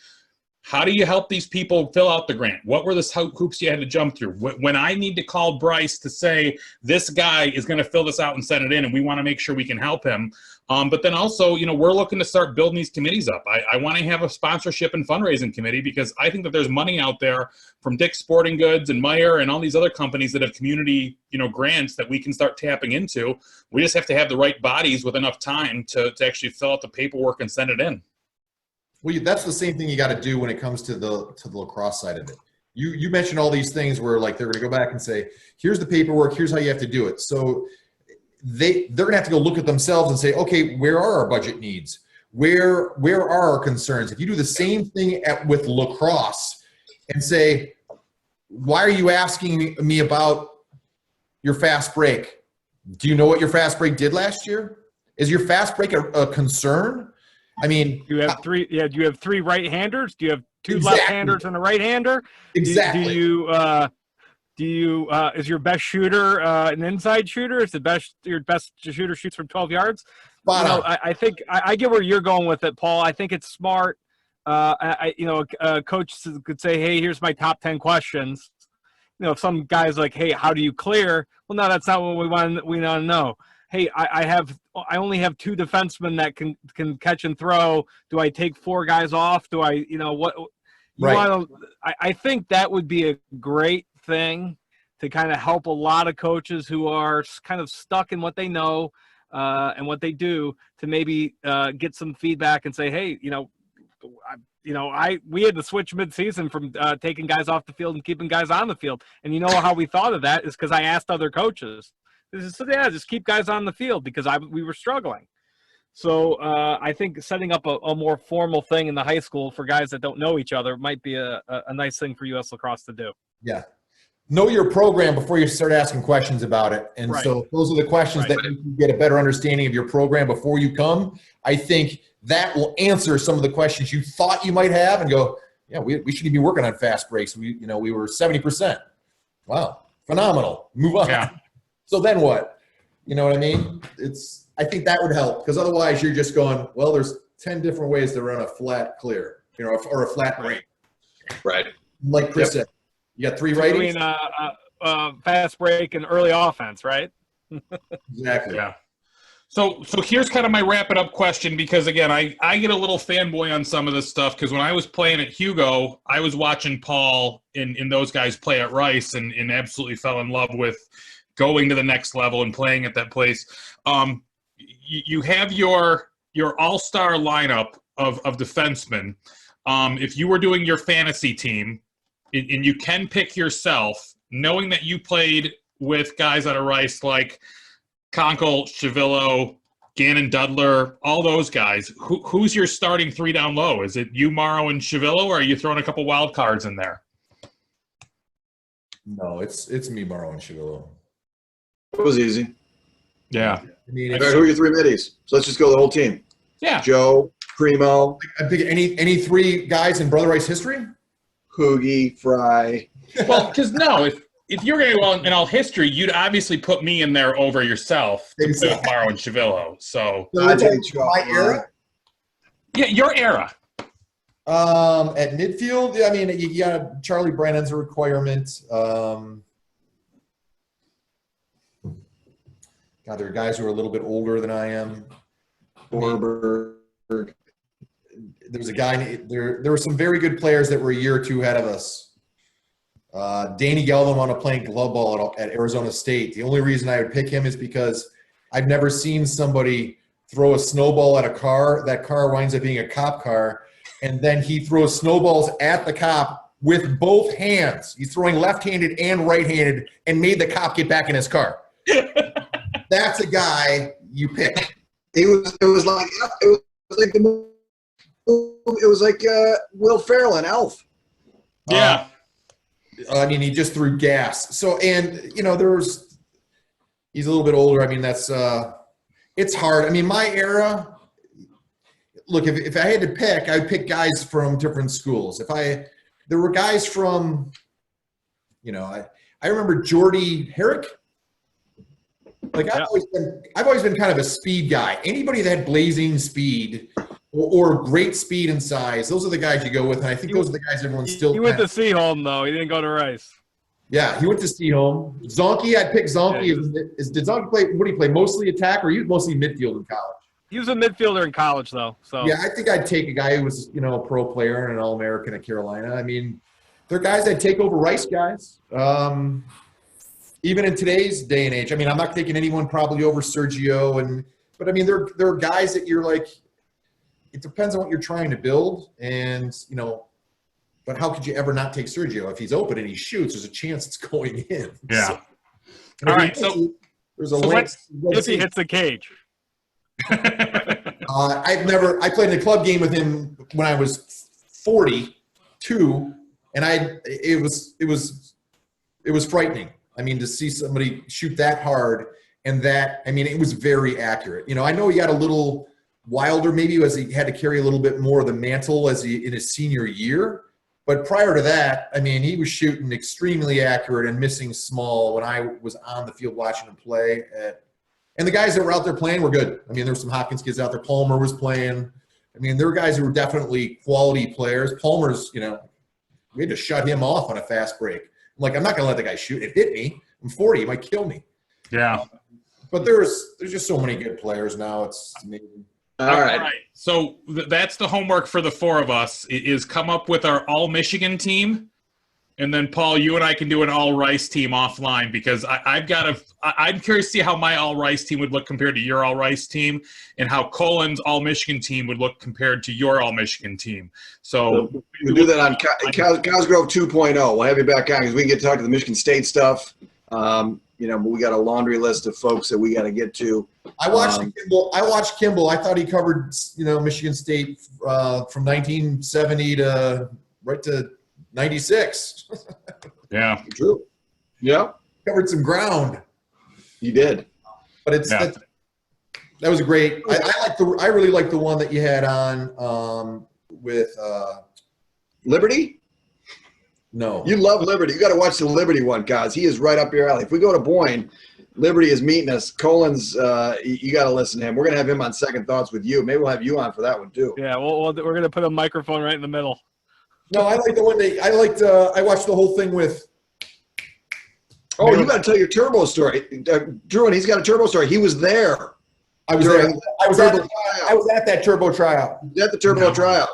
How do you help these people fill out the grant? What were the hoops you had to jump through? When I need to call Bryce to say, this guy is going to fill this out and send it in, and we want to make sure we can help him. But then also, we're looking to start building these committees up. I want to have a sponsorship and fundraising committee, because I think that there's money out there from Dick's Sporting Goods and Meijer and all these other companies that have community, grants that we can start tapping into. We just have to have the right bodies with enough time to actually fill out the paperwork and send it in. Well, that's the same thing you got to do when it comes to the lacrosse side of it. You mentioned all these things where, like, they're going to go back and say, here's the paperwork, here's how you have to do it. So they're going to have to go look at themselves and say, okay, where are our budget needs? Where are our concerns? If you do the same thing with lacrosse and say, why are you asking me about your fast break? Do you know what your fast break did last year? Is your fast break a concern? I mean, you have three. Yeah, do you have three right-handers? Do you have two exactly. left-handers and a right-hander? Exactly. Do you is your best shooter an inside shooter? Is your best shooter shoots from 12 yards? I think I get where you're going with it, Paul. I think it's smart. A coach could say, hey, here's my top 10 questions. If some guy's like, hey, how do you clear? Well, no, that's not what we want to know. Hey, I only have two defensemen that can catch and throw. Do I take four guys off? Do I, what? Right. I think that would be a great thing to kind of help a lot of coaches who are kind of stuck in what they know and what they do, to maybe get some feedback and say, hey, we had to switch mid-season from taking guys off the field and keeping guys on the field. And how we thought of that is because I asked other coaches. Just keep guys on the field, because we were struggling. So I think setting up a more formal thing in the high school for guys that don't know each other might be a nice thing for U.S. Lacrosse to do. Yeah. Know your program before you start asking questions about it. And right. So those are the questions that you get a better understanding of your program before you come. I think that will answer some of the questions you thought you might have and go, yeah, we should be working on fast breaks. We were 70%. Wow. Phenomenal. Move on. Yeah. So then what? You know what I mean? I think that would help, because otherwise you're just going, well, there's 10 different ways to run a flat clear, or a flat break. Right. Like Chris said, you got three righties. Fast break and early offense, right? Exactly. Yeah. So here's kind of my wrap it up question, because again, I get a little fanboy on some of this stuff, because when I was playing at Hugo, I was watching Paul and those guys play at Rice and absolutely fell in love with going to the next level and playing at that place. You have your all-star lineup of defensemen. If you were doing your fantasy team, and you can pick yourself, knowing that you played with guys out of Rice like Conkle, Shevillo, Gannon Dudler, all those guys, who's your starting three down low? Is it you, Morrow, and Shevillo, or are you throwing a couple wild cards in there? No, it's me, Morrow, and Shevillo. It was easy. Yeah. I mean, All right, who are your three middies? So let's just go the whole team. Yeah. Joe, Primo, I think any three guys in Brother Rice history? Hoogie, Fry. Well, because if you're going to go in all history, you'd obviously put me in there over yourself to play with Morrow and Shevillo. So My era? Yeah, your era. At midfield, I mean, you got Charlie Brennan's a requirement. God, there are guys who are a little bit older than I am. Borberg. There's a guy. There were some very good players that were a year or two ahead of us. Danny Galvin wound up playing glove ball at Arizona State. The only reason I would pick him is because I've never seen somebody throw a snowball at a car. That car winds up being a cop car, and then he throws snowballs at the cop with both hands. He's throwing left-handed and right-handed, and made the cop get back in his car. That's a guy you pick. It was like Will Ferrell and Elf. Yeah. I mean, he just threw gas. So, and he's a little bit older. I mean, that's it's hard. I mean, my era. Look, if I had to pick, I'd pick guys from different schools. There were guys from, I remember Jordy Herrick. Like I've always been kind of a speed guy. Anybody that had blazing speed or great speed and size, those are the guys you go with. And I think those are the guys everyone still. He went to Seaholm though. He didn't go to Rice. Yeah, he went to Seaholm. Zonky, I'd pick Zonky. Yeah, did Zonky play? What did he play? Mostly attack, or he was mostly midfield in college? He was a midfielder in college, though. So yeah, I think I'd take a guy who was, a pro player and an All-American at Carolina. I mean, they're guys I'd take over Rice guys. Even in today's day and age, I mean, I'm not taking anyone probably over Sergio, but I mean, there are guys that you're like, it depends on what you're trying to build, and but how could you ever not take Sergio if he's open and he shoots? There's a chance it's going in. Yeah. So, all right. So there's a link. If he hits the cage. I played in a club game with him when I was 42, and it was frightening. I mean, to see somebody shoot that hard and it was very accurate. I know he got a little wilder maybe as he had to carry a little bit more of the mantle in his senior year. But prior to that, I mean, he was shooting extremely accurate and missing small when I was on the field watching him play. And the guys that were out there playing were good. I mean, there were some Hopkins kids out there. Palmer was playing. I mean, there were guys who were definitely quality players. Palmer's, we had to shut him off on a fast break. I'm like, I'm not going to let the guy shoot. It hit me. I'm 40. It might kill me. Yeah. But there's just so many good players now. It's amazing. All right. So that's the homework for the four of us is come up with our all-Michigan team. And then, Paul, you and I can do an all-Rice team offline because I'm curious to see how my all-Rice team would look compared to your all-Rice team and how Colin's all-Michigan team would look compared to your all-Michigan team. So we'll do that on Cosgrove 2.0. We'll have you back on because we can get to talk to the Michigan State stuff. But we got a laundry list of folks that we got to get to. I watched Kimball. I thought he covered, Michigan State from 1970 to right to 96. Yeah. True. Yeah. Covered some ground. You did. But that was great. I really like the one that you had on with Liberty? No. You love Liberty. You got to watch the Liberty one, guys. He is right up your alley. If we go to Boyne, Liberty is meeting us. Colin's, you got to listen to him. We're going to have him on Second Thoughts with you. Maybe we'll have you on for that one, too. Yeah, we're going to put a microphone right in the middle. No, I like the one I watched the whole thing with. Oh, you got to tell your turbo story. Drew, and he's got a turbo story. He was there. I was there. I was at that turbo tryout. At the turbo tryout.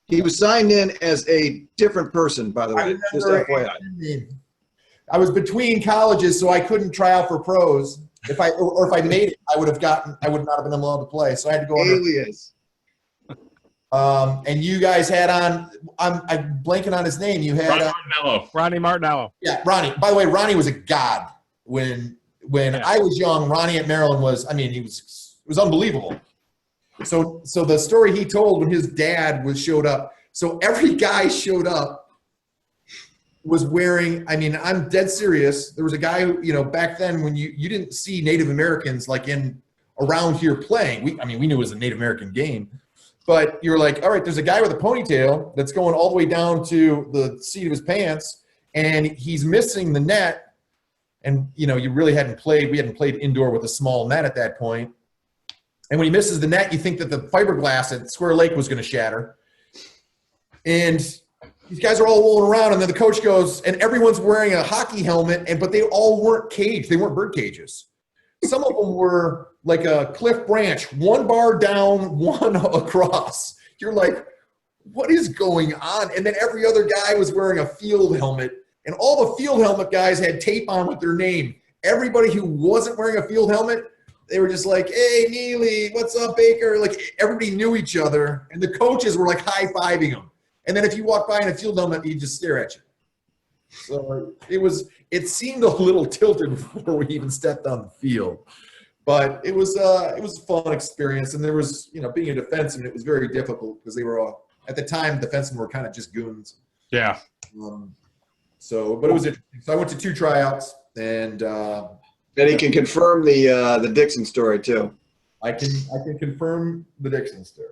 He was signed in as a different person, by the way. Just FYI. I was between colleges, so I couldn't try out for pros. If I made it, I would not have been allowed to play. So I had to go on. Alias. And you guys had on. I'm blanking on his name. You had Ronnie Martinello. Yeah, Ronnie. By the way, Ronnie was a god when I was young. Ronnie at Maryland was. I mean, it was unbelievable. So the story he told when his dad showed up. So every guy showed up was wearing. I mean, I'm dead serious. There was a guy who, back then when you didn't see Native Americans like around here playing. We knew it was a Native American game. But you're like, all right, there's a guy with a ponytail that's going all the way down to the seat of his pants, and he's missing the net. And, you really hadn't played. We hadn't played indoor with a small net at that point. And when he misses the net, you think that the fiberglass at Square Lake was going to shatter. And these guys are all rolling around, and then the coach goes, and everyone's wearing a hockey helmet, but they all weren't caged. They weren't bird cages. Some of them were like a cliff branch, one bar down, one across. You're like, what is going on? And then every other guy was wearing a field helmet, and all the field helmet guys had tape on with their name. Everybody who wasn't wearing a field helmet, they were just like, hey, Neely, what's up, Baker? Like, everybody knew each other, and the coaches were like high-fiving them. And then if you walk by in a field helmet, he'd just stare at you. So it seemed a little tilted before we even stepped on the field. But it was a fun experience, and there was, being a defenseman, it was very difficult because they were all, at the time, defensemen were kind of just goons. Yeah. But it was interesting. So I went to 2 tryouts, and he can confirm the Dixon story too. I can confirm the Dixon story.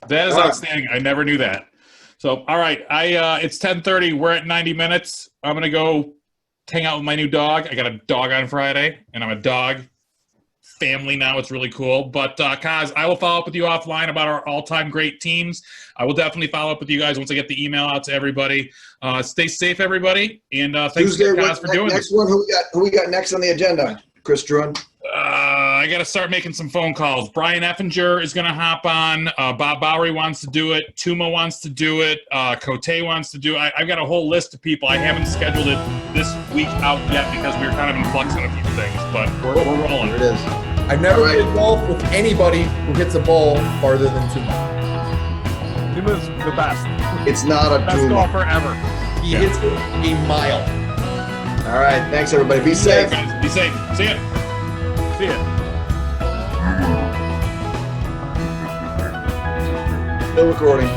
That is outstanding. I never knew that. So, all right, it's 10:30. We're at 90 minutes. I'm gonna go hang out with my new dog. I got a dog on Friday, and I'm a dog family now. It's really cool. But Kaz, I will follow up with you offline about our all-time great teams. I will definitely follow up with you guys once I get the email out to everybody. Stay safe, everybody, and thanks Tuesday, Kaz for doing next this. one. Who we got next on the agenda? Chris Druin. I got to start making some phone calls. Brian Effinger is going to hop on. Bob Bowery wants to do it. Tuma wants to do it. Cote wants to do it. I've got a whole list of people. I haven't scheduled it this week out yet because we were kind of in flux on a few things, but we're rolling. There it is. I've never played golf with anybody who hits a ball farther than 2 miles. Tuma's the best. It's not a Best Tuma. golfer ever. He hits it a mile. All right. Thanks, everybody. Be safe. Guys, be safe. See ya. See ya. Still recording.